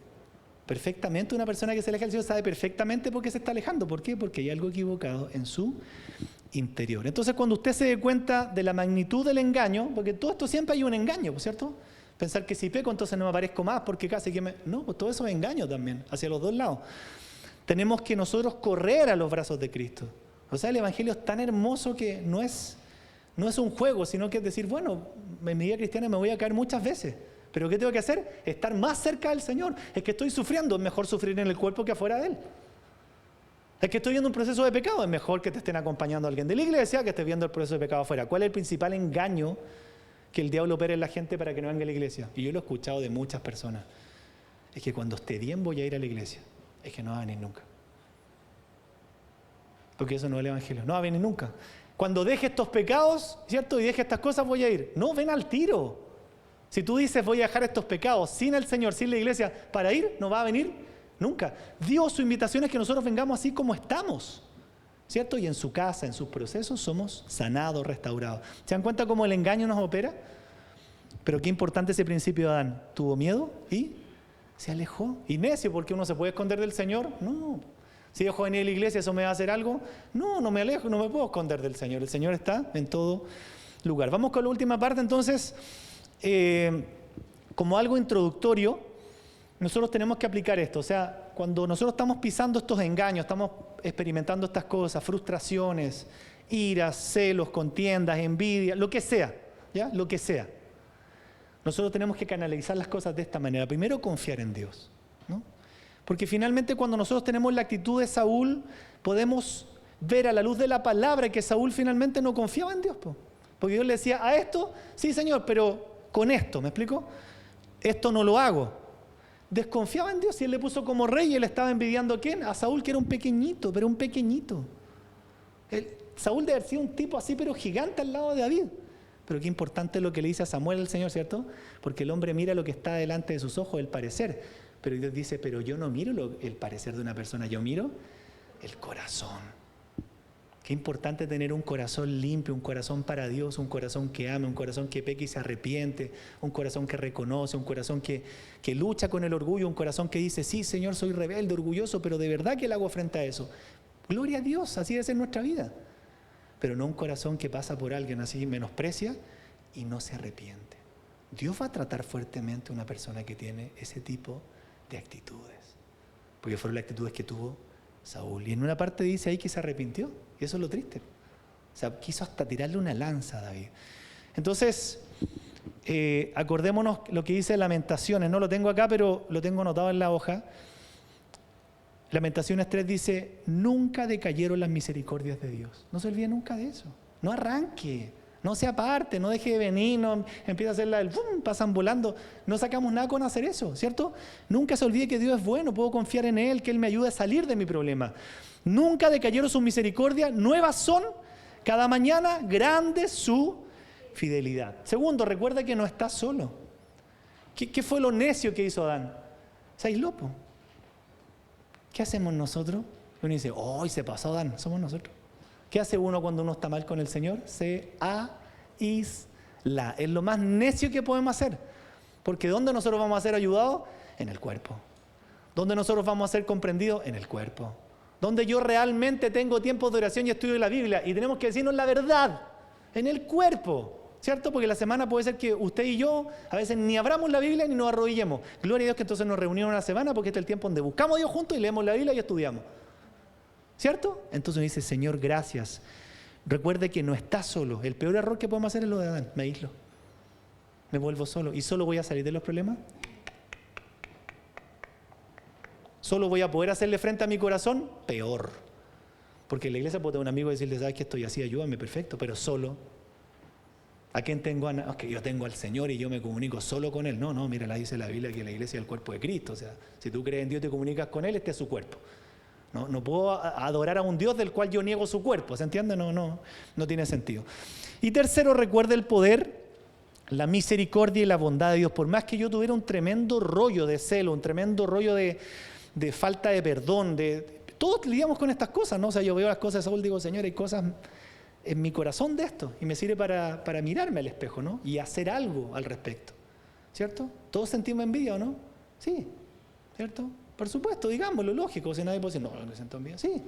Perfectamente una persona que se aleja del Señor sabe perfectamente por qué se está alejando. ¿Por qué? Porque hay algo equivocado en su interior. Entonces cuando usted se dé cuenta de la magnitud del engaño, porque todo esto siempre hay un engaño, ¿cierto? Pensar que si peco entonces no me aparezco más porque casi que me... No, pues todo eso es engaño también, hacia los dos lados. Tenemos que nosotros correr a los brazos de Cristo. O sea, el evangelio es tan hermoso que no es un juego, sino que es decir, bueno, en mi vida cristiana me voy a caer muchas veces, pero ¿qué tengo que hacer? Estar más cerca del Señor. Es que estoy sufriendo, es mejor sufrir en el cuerpo que afuera de Él. Es que estoy viendo un proceso de pecado, es mejor que te estén acompañando a alguien de la iglesia que estés viendo el proceso de pecado afuera. ¿Cuál es el principal engaño que el diablo opera en la gente para que no venga a la iglesia? Y yo lo he escuchado de muchas personas. Es que cuando esté bien voy a ir a la iglesia. Es que no va a venir nunca. Porque eso no es el evangelio. No va a venir nunca. Cuando deje estos pecados, ¿cierto? Y deje estas cosas voy a ir. No, ven al tiro. Si tú dices voy a dejar estos pecados sin el Señor, sin la iglesia, para ir, no va a venir nunca. Dios, su invitación es que nosotros vengamos así como estamos, ¿cierto? Y en su casa, en sus procesos, somos sanados, restaurados. ¿Se dan cuenta cómo el engaño nos opera? Pero qué importante ese principio de Adán. Tuvo miedo y se alejó. Y necio, porque uno se puede esconder del Señor. No. Si dejo de venir a la iglesia, ¿eso me va a hacer algo? No, no me alejo, no me puedo esconder del Señor. El Señor está en todo lugar. Vamos con la última parte, entonces. Como algo introductorio, nosotros tenemos que aplicar esto. O sea, cuando nosotros estamos pisando estos engaños, estamos experimentando estas cosas, frustraciones, iras, celos, contiendas, envidia, lo que sea, ¿ya? Lo que sea. Nosotros tenemos que canalizar las cosas de esta manera. Primero, confiar en Dios, ¿no? Porque finalmente cuando nosotros tenemos la actitud de Saúl, podemos ver a la luz de la palabra que Saúl finalmente no confiaba en Dios. Porque Dios le decía, a esto, sí Señor, pero con esto, ¿me explico? Esto no lo hago. Desconfiaba en Dios y él le puso como rey y él estaba envidiando ¿a quién? A Saúl, que era un pequeñito, pero un pequeñito. Saúl debe haber sido un tipo así, pero gigante al lado de David. Pero qué importante es lo que le dice a Samuel el Señor, ¿cierto? Porque el hombre mira lo que está delante de sus ojos, el parecer. Pero Dios dice, pero yo no miro el parecer de una persona, yo miro el corazón. Qué importante tener un corazón limpio, un corazón para Dios, un corazón que ame, un corazón que peque y se arrepiente, un corazón que reconoce, un corazón que lucha con el orgullo, un corazón que dice, sí Señor, soy rebelde, orgulloso, pero de verdad que le hago frente a eso. Gloria a Dios, así debe ser nuestra vida. Pero no un corazón que pasa por alguien así, menosprecia y no se arrepiente. Dios va a tratar fuertemente a una persona que tiene ese tipo de actitudes, porque fueron las actitudes que tuvo Saúl. Y en una parte dice ahí que se arrepintió, y eso es lo triste. O sea, quiso hasta tirarle una lanza a David. Entonces, acordémonos lo que dice Lamentaciones, no lo tengo acá, pero lo tengo anotado en la hoja. Lamentaciones 3 dice, nunca decayeron las misericordias de Dios. No se olvide nunca de eso. No arranque, no se aparte, no deje de venir, no empieza a hacer la del ¡fum! Pasan volando. No sacamos nada con hacer eso, ¿cierto? Nunca se olvide que Dios es bueno, puedo confiar en Él, que Él me ayude a salir de mi problema. Nunca decayeron sus misericordias, nuevas son cada mañana, grande su fidelidad. Segundo, recuerda que no estás solo. ¿Qué fue lo necio que hizo Adán? Se aisló. ¿Qué hacemos nosotros? Uno dice, se pasó Adán, somos nosotros. ¿Qué hace uno cuando uno está mal con el Señor? Se aísla. Es lo más necio que podemos hacer. Porque ¿dónde nosotros vamos a ser ayudados? En el cuerpo. ¿Dónde nosotros vamos a ser comprendidos? En el cuerpo. ¿Dónde yo realmente tengo tiempos de oración y estudio de la Biblia? Y tenemos que decirnos la verdad. En el cuerpo. ¿Cierto? Porque la semana puede ser que usted y yo a veces ni abramos la Biblia ni nos arrodillemos. Gloria a Dios que entonces nos reunimos una semana porque este es el tiempo donde buscamos a Dios juntos y leemos la Biblia y estudiamos. ¿Cierto? Entonces me dice, Señor, gracias. Recuerde que no está solo. El peor error que podemos hacer es lo de Adán. Me aíslo. Me vuelvo solo. ¿Y solo voy a salir de los problemas? ¿Solo voy a poder hacerle frente a mi corazón? Peor. Porque en la iglesia puedo tener un amigo y decirle, ¿sabes que estoy así? Ayúdame, perfecto. Pero solo. ¿A quién tengo? Yo tengo al Señor y yo me comunico solo con Él. No, mira, dice la Biblia que la iglesia es el cuerpo de Cristo. O sea, si tú crees en Dios y te comunicas con Él, este es su cuerpo. No puedo adorar a un Dios del cual yo niego su cuerpo. ¿Se entiende? No tiene sentido. Y tercero, recuerda el poder, la misericordia y la bondad de Dios. Por más que yo tuviera un tremendo rollo de celo, un tremendo rollo de falta de perdón, todos lidiamos con estas cosas, ¿no? O sea, yo veo las cosas de Saúl y digo, Señor, hay cosas en mi corazón de esto. Y me sirve para mirarme al espejo, ¿no? Y hacer algo al respecto. ¿Cierto? ¿Todos sentimos envidia o no? Sí. ¿Cierto? Por supuesto, digámoslo, lógico. Si nadie puede decir, no siento envidia. Sí.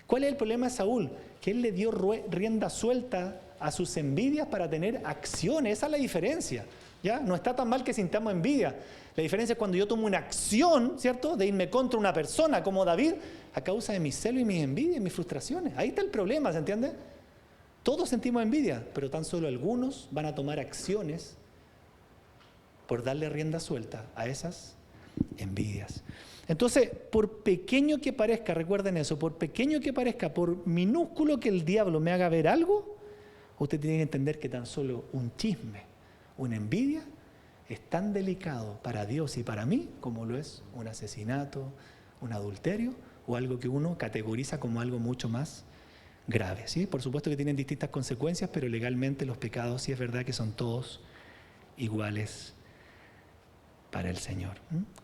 ¿Cuál es el problema de Saúl? Que él le dio rienda suelta a sus envidias para tener acciones. Esa es la diferencia. ¿Ya? No está tan mal que sintamos envidia. La diferencia es cuando yo tomo una acción, ¿cierto?, de irme contra una persona como David, a causa de mis celos y mis envidias y mis frustraciones. Ahí está el problema, ¿se entiende? Todos sentimos envidia, pero tan solo algunos van a tomar acciones por darle rienda suelta a esas envidias. Entonces, por pequeño que parezca, recuerden eso, por pequeño que parezca, por minúsculo que el diablo me haga ver algo, usted tiene que entender que tan solo un chisme, una envidia, es tan delicado para Dios y para mí como lo es un asesinato, un adulterio o algo que uno categoriza como algo mucho más grave. ¿Sí? Por supuesto que tienen distintas consecuencias, pero legalmente los pecados sí es verdad que son todos iguales para el Señor.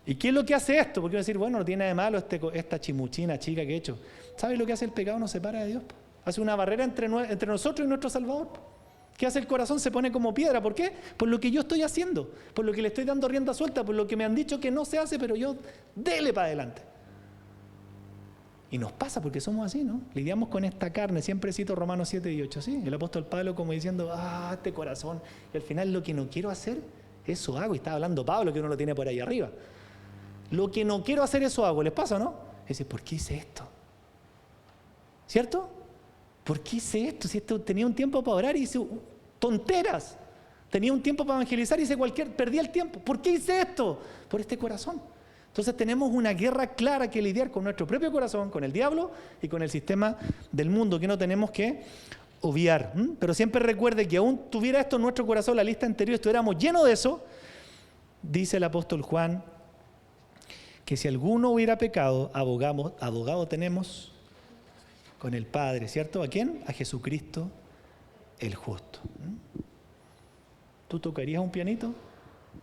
¿Y qué es lo que hace esto? Porque uno va a decir, bueno, no tiene nada de malo esta chimuchina chica que he hecho. ¿Sabes lo que hace el pecado? Nos separa de Dios. Hace una barrera entre nosotros y nuestro Salvador. ¿Qué hace el corazón? Se pone como piedra. ¿Por qué? Por lo que yo estoy haciendo, por lo que le estoy dando rienda suelta, por lo que me han dicho que no se hace, pero yo dele para adelante. Y nos pasa porque somos así, ¿no? Lidiamos con esta carne. Siempre cito Romanos 7 y 8, ¿sí? El apóstol Pablo como diciendo, este corazón. Y al final lo que no quiero hacer, eso hago. Y está hablando Pablo, que uno lo tiene por ahí arriba. Lo que no quiero hacer, eso hago. ¿Les pasa, no? Y dice, ¿por qué hice esto? ¿Cierto? ¿Por qué hice esto? Si tenía un tiempo para orar y hice tonteras. Tenía un tiempo para evangelizar y hice perdí el tiempo. ¿Por qué hice esto? Por este corazón. Entonces tenemos una guerra clara que lidiar con nuestro propio corazón, con el diablo y con el sistema del mundo que no tenemos que obviar. Pero siempre recuerde que aún tuviera esto en nuestro corazón, la lista anterior, estuviéramos llenos de eso, dice el apóstol Juan, que si alguno hubiera pecado, abogado tenemos con el Padre, ¿cierto? ¿A quién? A Jesucristo el justo. ¿Tú tocarías un pianito?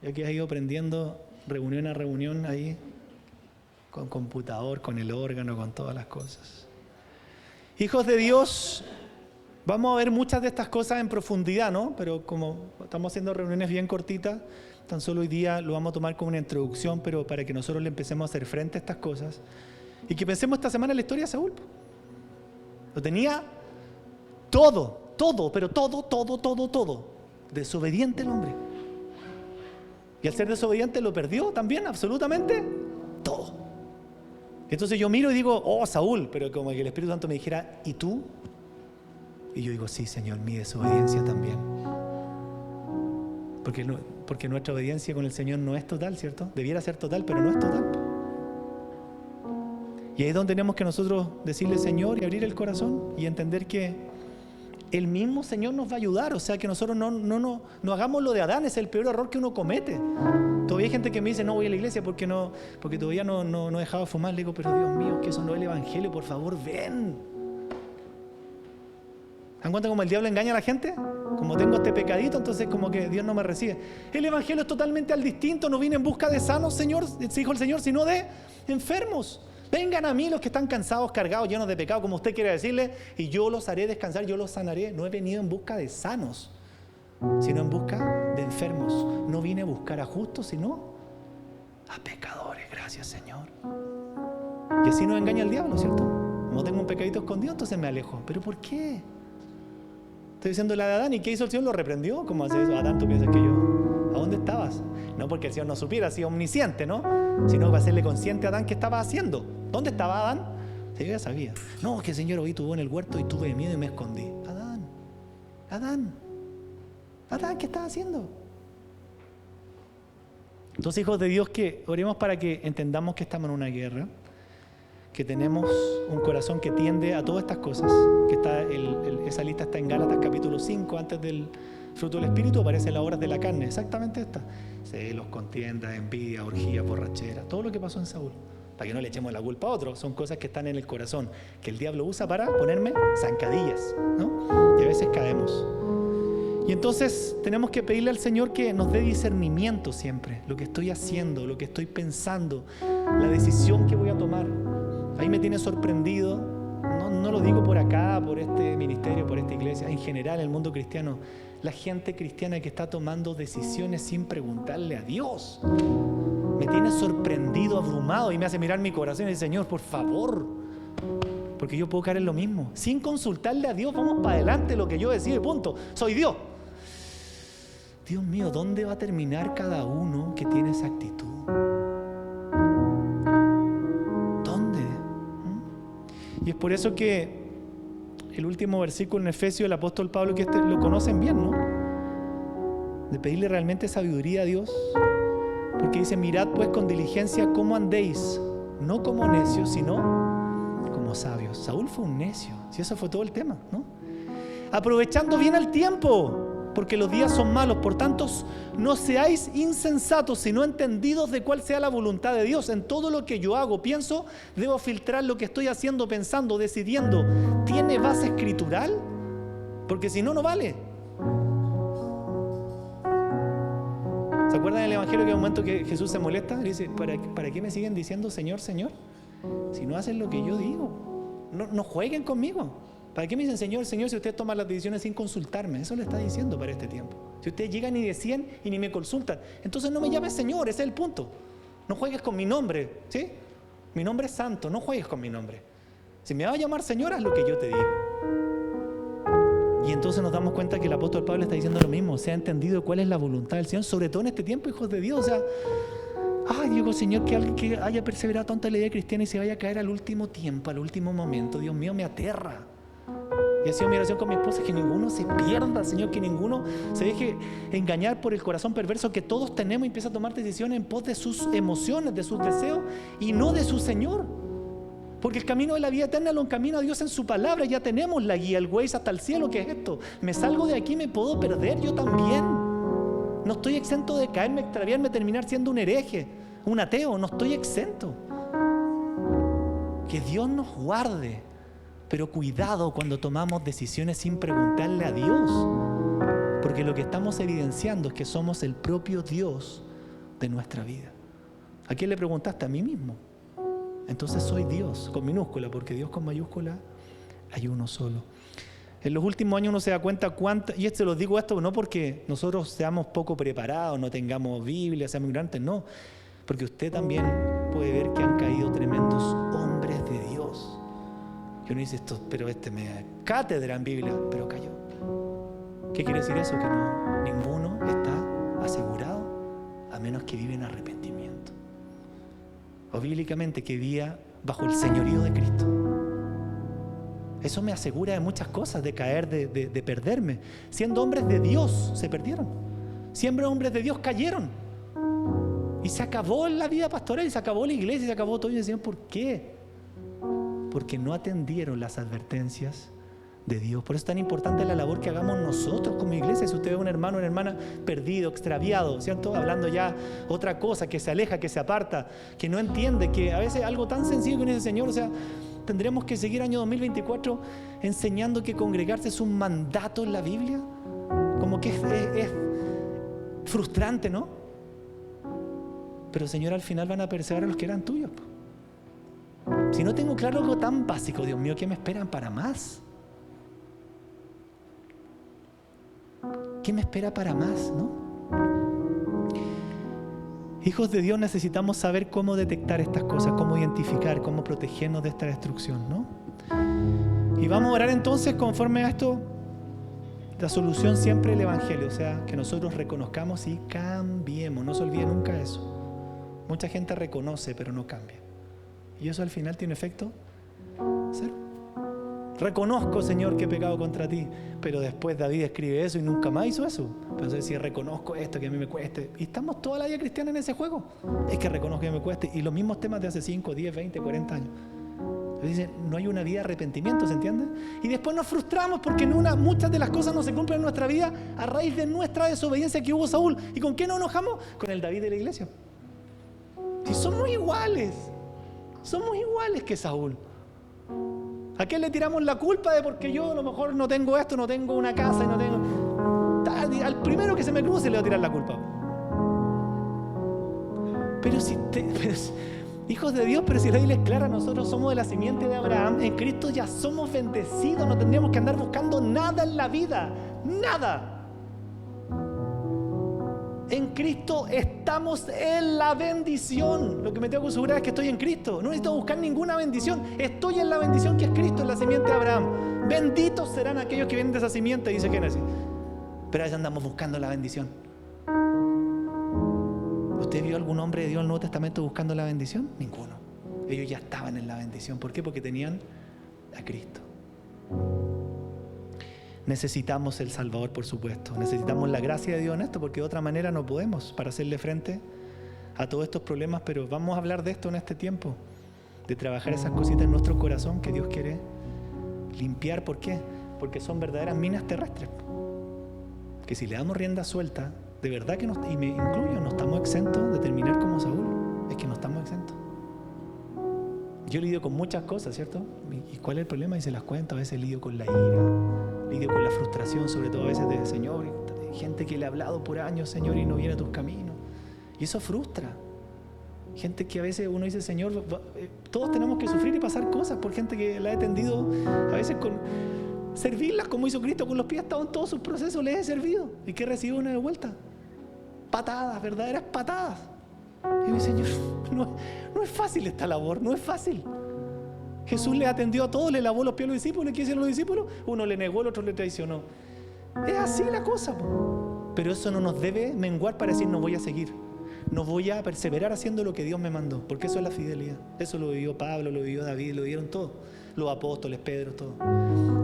Ya que has ido aprendiendo reunión a reunión ahí, con computador, con el órgano, con todas las cosas. Hijos de Dios, vamos a ver muchas de estas cosas en profundidad, ¿no? Pero como estamos haciendo reuniones bien cortitas, tan solo hoy día lo vamos a tomar como una introducción, pero para que nosotros le empecemos a hacer frente a estas cosas y que pensemos esta semana en la historia de Saúl. Lo tenía todo, pero todo. Desobediente el hombre. Y al ser desobediente lo perdió también, absolutamente todo. Entonces yo miro y digo, Saúl, pero como que el Espíritu Santo me dijera, ¿y tú? Y yo digo, sí, Señor, mi desobediencia también. Porque nuestra obediencia con el Señor no es total, ¿cierto? Debiera ser total, pero no es total. Y ahí es donde tenemos que nosotros decirle, Señor, y abrir el corazón y entender que el mismo Señor nos va a ayudar. O sea, que nosotros no hagamos lo de Adán, es el peor error que uno comete. Todavía hay gente que me dice, no voy a la iglesia porque todavía no he dejado de fumar. Le digo, pero Dios mío, que eso no es el evangelio, por favor, ven. ¿Dan cuenta cómo el diablo engaña a la gente? Como tengo este pecadito, entonces como que Dios no me recibe. El evangelio es totalmente al distinto. No vine en busca de sanos, Señor, dijo el Señor, sino de enfermos. Vengan a mí los que están cansados, cargados, llenos de pecado, como usted quiere decirle, y yo los haré descansar, yo los sanaré. No he venido en busca de sanos, sino en busca de enfermos. No vine a buscar a justos, sino a pecadores. Gracias, Señor. Y así nos engaña el diablo, ¿cierto? Como tengo un pecadito escondido, entonces me alejo. ¿Pero por qué? Estoy diciendo la de Adán, ¿y qué hizo el Señor? ¿Lo reprendió? ¿Cómo hace eso? Adán, ¿tú piensas que yo? ¿A dónde estabas? No porque el Señor no supiera, así omnisciente, ¿no? Sino para hacerle consciente a Adán qué estaba haciendo. ¿Dónde estaba Adán? Sí, yo ya sabía. No, es que el Señor hoy estuvo en el huerto y tuve miedo y me escondí. Adán, ¿qué estás haciendo? Entonces, hijos de Dios, que oremos para que entendamos que estamos en una guerra, que tenemos un corazón que tiende a todas estas cosas, que está esa lista está en Gálatas capítulo 5, antes del fruto del Espíritu aparecen las obras de la carne, exactamente esta: celos, contiendas, envidia, orgía, borrachera, todo lo que pasó en Saúl, para que no le echemos la culpa a otros. Son cosas que están en el corazón, que el diablo usa para ponerme zancadillas, ¿no? Y a veces caemos. Y entonces tenemos que pedirle al Señor que nos dé discernimiento siempre, lo que estoy haciendo, lo que estoy pensando, la decisión que voy a tomar. Ahí me tiene sorprendido, no lo digo por acá, por este ministerio, por esta iglesia, en general en el mundo cristiano, la gente cristiana que está tomando decisiones sin preguntarle a Dios. Me tiene sorprendido, abrumado, y me hace mirar mi corazón y decir: Señor, por favor, porque yo puedo caer en lo mismo. Sin consultarle a Dios, vamos para adelante, lo que yo decido y punto. Soy Dios. Dios mío, ¿dónde va a terminar cada uno que tiene esa actitud? Y es por eso que el último versículo en Efesios, el apóstol Pablo, que lo conocen bien, ¿no? De pedirle realmente sabiduría a Dios. Porque dice: mirad pues con diligencia cómo andéis, no como necios, sino como sabios. Saúl fue un necio, si eso fue todo el tema, ¿no? Aprovechando bien el tiempo, porque los días son malos. Por tanto, no seáis insensatos, sino entendidos de cuál sea la voluntad de Dios. En todo lo que yo hago, pienso, debo filtrar lo que estoy haciendo, pensando, decidiendo. ¿Tiene base escritural? Porque si no, no vale. ¿Se acuerdan del evangelio que hay un momento que Jesús se molesta? Y dice: ¿para qué me siguen diciendo Señor, Señor? Si no hacen lo que yo digo. No jueguen conmigo. ¿Para qué me dicen Señor, Señor, si ustedes toman las decisiones sin consultarme? Eso le está diciendo para este tiempo. Si ustedes llegan y decían y ni me consultan, entonces no me llames Señor, ese es el punto. No juegues con mi nombre, ¿sí? Mi nombre es santo, no juegues con mi nombre. Si me vas a llamar Señor, haz lo que yo te digo. Y entonces nos damos cuenta que el apóstol Pablo está diciendo lo mismo: se ha entendido cuál es la voluntad del Señor, sobre todo en este tiempo, hijos de Dios. O sea, digo, Señor, que alguien que haya perseverado tanto en la idea cristiana y se vaya a caer al último tiempo, al último momento, Dios mío, me aterra. Y ha sido mi oración con mi esposa: que ninguno se pierda, Señor, que ninguno se deje engañar por el corazón perverso que todos tenemos y empieza a tomar decisiones en pos de sus emociones, de sus deseos y no de su Señor. Porque el camino de la vida eterna lo encamina a Dios en su palabra. Ya tenemos la guía, el Waze hasta el cielo. ¿Qué es esto? Me salgo de aquí, me puedo perder yo también. No estoy exento de caerme, extraviarme, terminar siendo un hereje, un ateo. No estoy exento. Que Dios nos guarde. Pero cuidado cuando tomamos decisiones sin preguntarle a Dios, porque lo que estamos evidenciando es que somos el propio Dios de nuestra vida. ¿A quién le preguntaste? A mí mismo. Entonces soy Dios con minúscula, porque Dios con mayúscula hay uno solo. En los últimos años uno se da cuenta cuánto, y lo digo esto no porque nosotros seamos poco preparados, no tengamos Biblia, seamos ignorantes, no, porque usted también puede ver que han caído tremendos hombres de Dios. Y uno dice: esto, pero me da cátedra en Biblia, pero cayó. ¿Qué quiere decir eso? Que ninguno está asegurado a menos que vive en arrepentimiento. O bíblicamente que vivía bajo el señorío de Cristo. Eso me asegura de muchas cosas, de caer, de perderme. Siendo hombres de Dios se perdieron. Siendo hombres de Dios cayeron. Y se acabó la vida pastoral, y se acabó la iglesia, y se acabó todo. Y decían: ¿por qué? Porque no atendieron las advertencias de Dios. Por eso es tan importante la labor que hagamos nosotros como iglesia. Si usted ve a un hermano o una hermana perdido, extraviado, ¿cierto? Hablando ya otra cosa, que se aleja, que se aparta, que no entiende, que a veces algo tan sencillo que uno dice: Señor, o sea, tendremos que seguir año 2024 enseñando que congregarse es un mandato en la Biblia. Como que es frustrante, ¿no? Pero Señor, al final van a perseverar los que eran tuyos. Si no tengo claro algo tan básico, Dios mío, ¿qué me esperan para más? ¿Qué me espera para más, no? Hijos de Dios, necesitamos saber cómo detectar estas cosas, cómo identificar, cómo protegernos de esta destrucción, ¿no? Y vamos a orar entonces conforme a esto. La solución siempre el Evangelio, o sea, que nosotros reconozcamos y cambiemos. No se olvide nunca eso. Mucha gente reconoce, pero no cambia. Y eso al final tiene efecto cero. Reconozco, Señor, que he pecado contra ti. Pero después David escribe eso y nunca más hizo eso. Entonces, si reconozco esto, que a mí me cueste. Y estamos toda la vida cristiana en ese juego. Es que reconozco que me cueste. Y los mismos temas de hace 5, 10, 20, 40 años. Dicen, no hay una vida de arrepentimiento, ¿se entiende? Y después nos frustramos porque muchas de las cosas no se cumplen en nuestra vida a raíz de nuestra desobediencia que hubo Saúl. ¿Y con qué nos enojamos? Con el David de la iglesia. Si somos iguales que Saúl. ¿A qué le tiramos la culpa de porque yo a lo mejor no tengo esto, no tengo una casa y no tengo... Al primero que se me cruce le voy a tirar la culpa. Hijos de Dios, pero si la Biblia es clara, nosotros somos de la simiente de Abraham, en Cristo ya somos bendecidos, no tendríamos que andar buscando nada en la vida, nada. En Cristo estamos en la bendición. Lo que me tengo que asegurar es que estoy en Cristo. No necesito buscar ninguna bendición. Estoy en la bendición que es Cristo, en la simiente de Abraham. Benditos serán aquellos que vienen de esa simiente, dice Génesis. Pero allá andamos buscando la bendición. ¿Usted vio algún hombre de Dios en el Nuevo Testamento buscando la bendición? Ninguno. Ellos ya estaban en la bendición. ¿Por qué? Porque tenían a Cristo. Necesitamos el Salvador, por supuesto. Necesitamos la gracia de Dios en esto, porque de otra manera no podemos para hacerle frente a todos estos problemas. Pero vamos a hablar de esto en este tiempo, de trabajar esas cositas en nuestro corazón que Dios quiere limpiar. ¿Por qué? Porque son verdaderas minas terrestres, que si le damos rienda suelta, de verdad que y me incluyo, no estamos exentos de terminar como Saúl. Es que no estamos exentos. Yo lidio con muchas cosas, ¿cierto? ¿Y cuál es el problema? Y se las cuento. A veces lidio con la ira, lidio con la frustración, sobre todo a veces de Señor, gente que le ha hablado por años, Señor, y no viene a tus caminos. Y eso frustra. Gente que a veces uno dice, Señor, todos tenemos que sufrir y pasar cosas por gente que la ha atendido, a veces con servirlas como hizo Cristo con los pies, estado en todos sus procesos, les he servido. ¿Y qué recibo una de vuelta? Patadas, verdaderas patadas. Y mi Señor, no es fácil esta labor, no es fácil. Jesús le atendió a todos, le lavó los pies a los discípulos. ¿Y qué hicieron los discípulos? Uno le negó, el otro le traicionó. Es así la cosa, po. Pero eso no nos debe menguar para decir no voy a seguir, no voy a perseverar haciendo lo que Dios me mandó, porque eso es la fidelidad. Eso lo vivió Pablo, lo vivió David, lo vivieron todos, los apóstoles, Pedro, todo.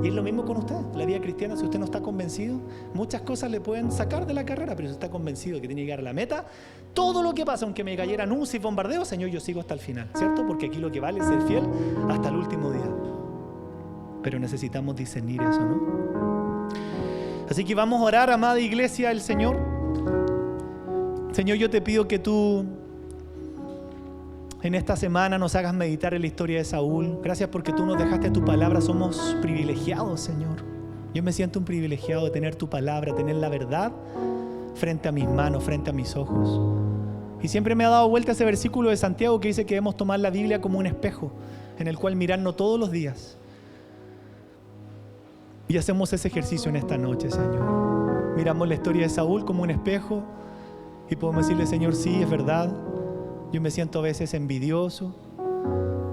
Y es lo mismo con usted, la vida cristiana. Si usted no está convencido, muchas cosas le pueden sacar de la carrera, pero si está convencido de que tiene que llegar a la meta, todo lo que pasa, aunque me cayeran y bombardeos, Señor, yo sigo hasta el final, ¿cierto? Porque aquí lo que vale es ser fiel hasta el último día. Pero necesitamos discernir eso, ¿no? Así que vamos a orar, amada iglesia del Señor. Señor, yo te pido que tú en esta semana nos hagas meditar en la historia de Saúl. Gracias porque tú nos dejaste tu palabra. Somos privilegiados, Señor. Yo me siento un privilegiado de tener tu palabra, tener la verdad frente a mis manos, frente a mis ojos. Y siempre me ha dado vuelta ese versículo de Santiago que dice que debemos tomar la Biblia como un espejo en el cual mirarnos todos los días. Y hacemos ese ejercicio en esta noche, Señor. Miramos la historia de Saúl como un espejo y podemos decirle, Señor, sí, es verdad. Yo me siento a veces envidioso,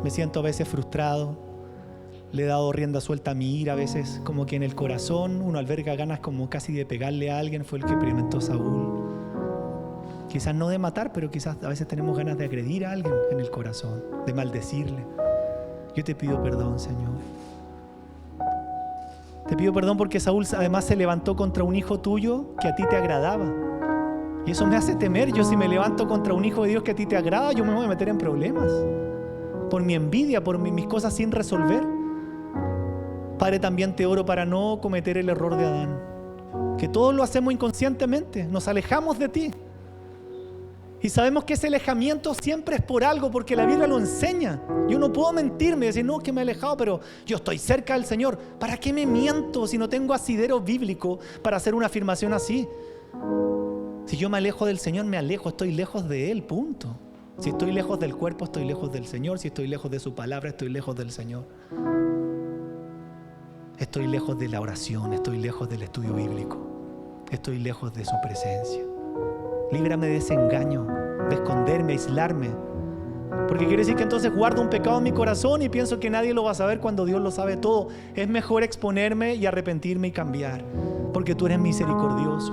me siento a veces frustrado, le he dado rienda suelta a mi ira, a veces como que en el corazón uno alberga ganas como casi de pegarle a alguien. Fue el que experimentó Saúl. Quizás no de matar, pero quizás a veces tenemos ganas de agredir a alguien en el corazón, de maldecirle. Yo te pido perdón, Señor. Te pido perdón porque Saúl además se levantó contra un hijo tuyo que a ti te agradaba. Y eso me hace temer. Yo si me levanto contra un hijo de Dios que a ti te agrada, yo me voy a meter en problemas. Por mi envidia, por mis cosas sin resolver. Padre, también te oro para no cometer el error de Adán. Que todos lo hacemos inconscientemente. Nos alejamos de ti. Y sabemos que ese alejamiento siempre es por algo, porque la Biblia lo enseña. Yo no puedo mentirme y decir, no, que me he alejado, pero yo estoy cerca del Señor. ¿Para qué me miento si no tengo asidero bíblico para hacer una afirmación así? Si yo me alejo del Señor, me alejo, estoy lejos de Él, punto. Si estoy lejos del cuerpo, estoy lejos del Señor. Si estoy lejos de su palabra, estoy lejos del Señor. Estoy lejos de la oración, estoy lejos del estudio bíblico. Estoy lejos de su presencia. Líbrame de ese engaño, de esconderme, aislarme. Porque quiere decir que entonces guardo un pecado en mi corazón y pienso que nadie lo va a saber cuando Dios lo sabe todo. Es mejor exponerme y arrepentirme y cambiar, porque tú eres misericordioso.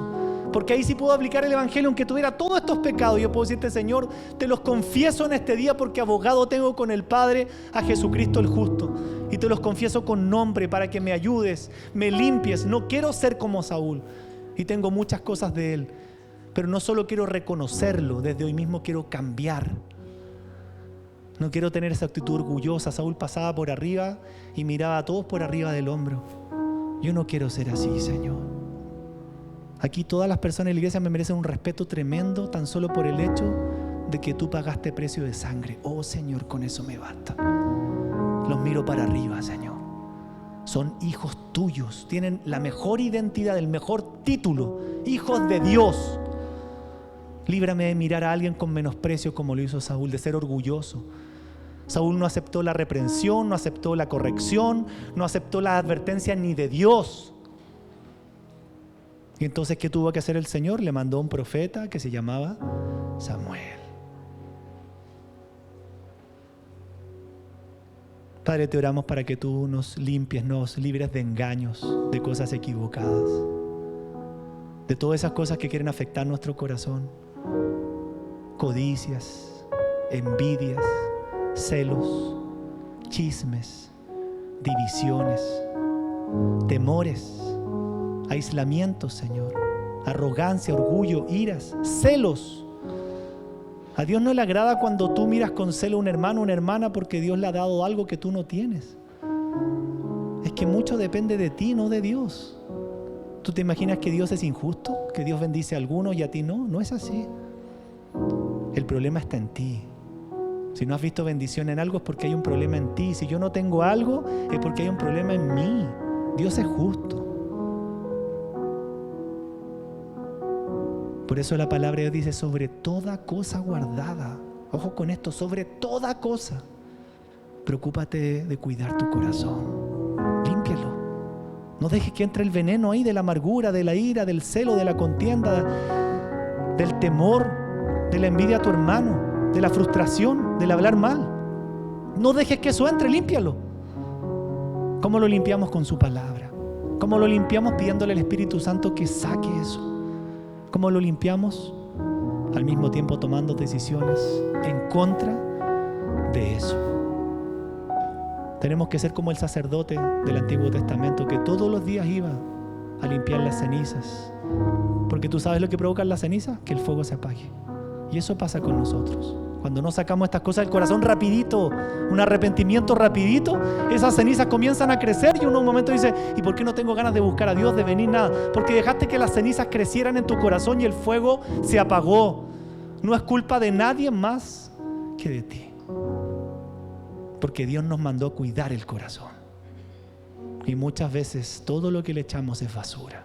Porque ahí sí puedo aplicar el evangelio aunque tuviera todos estos pecados. Yo puedo decirte, Señor, te los confieso en este día porque abogado tengo con el Padre a Jesucristo el justo. Y te los confieso con nombre para que me ayudes, me limpies. No quiero ser como Saúl y tengo muchas cosas de él. Pero no solo quiero reconocerlo, desde hoy mismo quiero cambiar. No quiero tener esa actitud orgullosa. Saúl pasaba por arriba y miraba a todos por arriba del hombro. Yo no quiero ser así, Señor. Aquí todas las personas de la iglesia me merecen un respeto tremendo tan solo por el hecho de que tú pagaste precio de sangre. Oh, Señor, con eso me basta. Los miro para arriba, Señor. Son hijos tuyos. Tienen la mejor identidad, el mejor título. Hijos de Dios. Líbrame de mirar a alguien con menosprecio como lo hizo Saúl, de ser orgulloso. Saúl no aceptó la reprensión, no aceptó la corrección, no aceptó la advertencia ni de Dios. Y entonces, ¿qué tuvo que hacer el Señor? Le mandó un profeta que se llamaba Samuel. Padre, te oramos para que tú nos limpies, nos libres de engaños, de cosas equivocadas, de todas esas cosas que quieren afectar nuestro corazón. Codicias, envidias, celos, chismes, divisiones, temores, aislamiento, Señor, arrogancia, orgullo, iras, celos. A Dios no le agrada cuando tú miras con celo a un hermano o una hermana porque Dios le ha dado algo que tú no tienes. Es que mucho depende de ti, no de Dios. ¿Tú te imaginas que Dios es injusto? ¿Que Dios bendice a algunos y a ti no? No es así. El problema está en ti. Si no has visto bendición en algo es porque hay un problema en ti. Si yo no tengo algo es porque hay un problema en mí. Dios es justo. Por eso la palabra de Dios dice sobre toda cosa guardada. Ojo con esto, sobre toda cosa. Preocúpate de cuidar tu corazón. Límpialo. No dejes que entre el veneno ahí de la amargura, de la ira, del celo, de la contienda, del temor, de la envidia a tu hermano, de la frustración, del hablar mal. No dejes que eso entre, límpialo. ¿Cómo lo limpiamos? Con su palabra. ¿Cómo lo limpiamos? Pidiéndole al Espíritu Santo que saque eso. ¿Cómo lo limpiamos? Al mismo tiempo tomando decisiones en contra de eso. Tenemos que ser como el sacerdote del Antiguo Testamento que todos los días iba a limpiar las cenizas. Porque tú sabes lo que provocan las cenizas, que el fuego se apague. Y eso pasa con nosotros. Cuando no sacamos estas cosas del corazón rapidito, un arrepentimiento rapidito, esas cenizas comienzan a crecer y uno en un momento dice, ¿y por qué no tengo ganas de buscar a Dios, de venir nada? Porque dejaste que las cenizas crecieran en tu corazón y el fuego se apagó. No es culpa de nadie más que de ti. Porque Dios nos mandó a cuidar el corazón. Y muchas veces todo lo que le echamos es basura.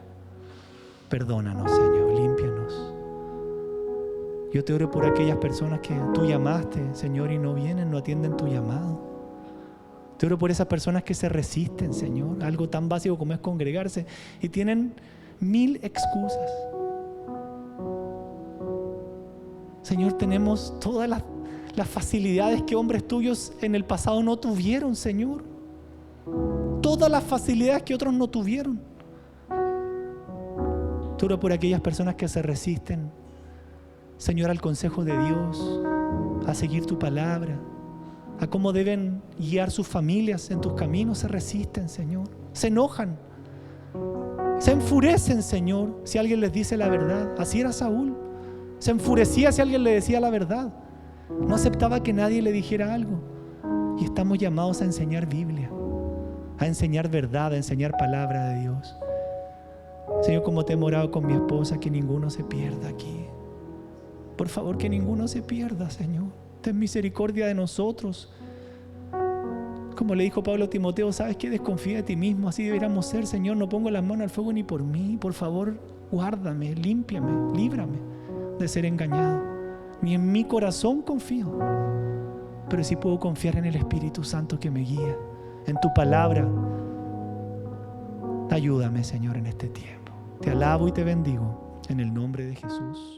Perdónanos, Señor, límpianos. Yo te oro por aquellas personas que tú llamaste, Señor, y no vienen, no atienden tu llamado. Te oro por esas personas que se resisten, Señor, a algo tan básico como es congregarse y tienen 1000 excusas. Señor, tenemos todas las facilidades que hombres tuyos en el pasado no tuvieron, Señor. Todas las facilidades que otros no tuvieron. Te oro por aquellas personas que se resisten, Señor, al consejo de Dios, a seguir tu palabra, a cómo deben guiar sus familias en tus caminos. Se resisten, Señor. Se enojan. Se enfurecen, Señor, si alguien les dice la verdad. Así era Saúl. Se enfurecía si alguien le decía la verdad. No aceptaba que nadie le dijera algo. Y estamos llamados a enseñar Biblia, a enseñar verdad, a enseñar palabra de Dios. Señor, como te he orado con mi esposa, que ninguno se pierda aquí. Por favor, que ninguno se pierda, Señor. Ten misericordia de nosotros. Como le dijo Pablo a Timoteo, ¿sabes qué? Desconfía de ti mismo, así deberíamos ser, Señor. No pongo las manos al fuego ni por mí. Por favor, guárdame, límpiame, líbrame de ser engañado. Ni en mi corazón confío, pero sí puedo confiar en el Espíritu Santo que me guía, en tu palabra. Ayúdame, Señor, en este tiempo. Te alabo y te bendigo en el nombre de Jesús.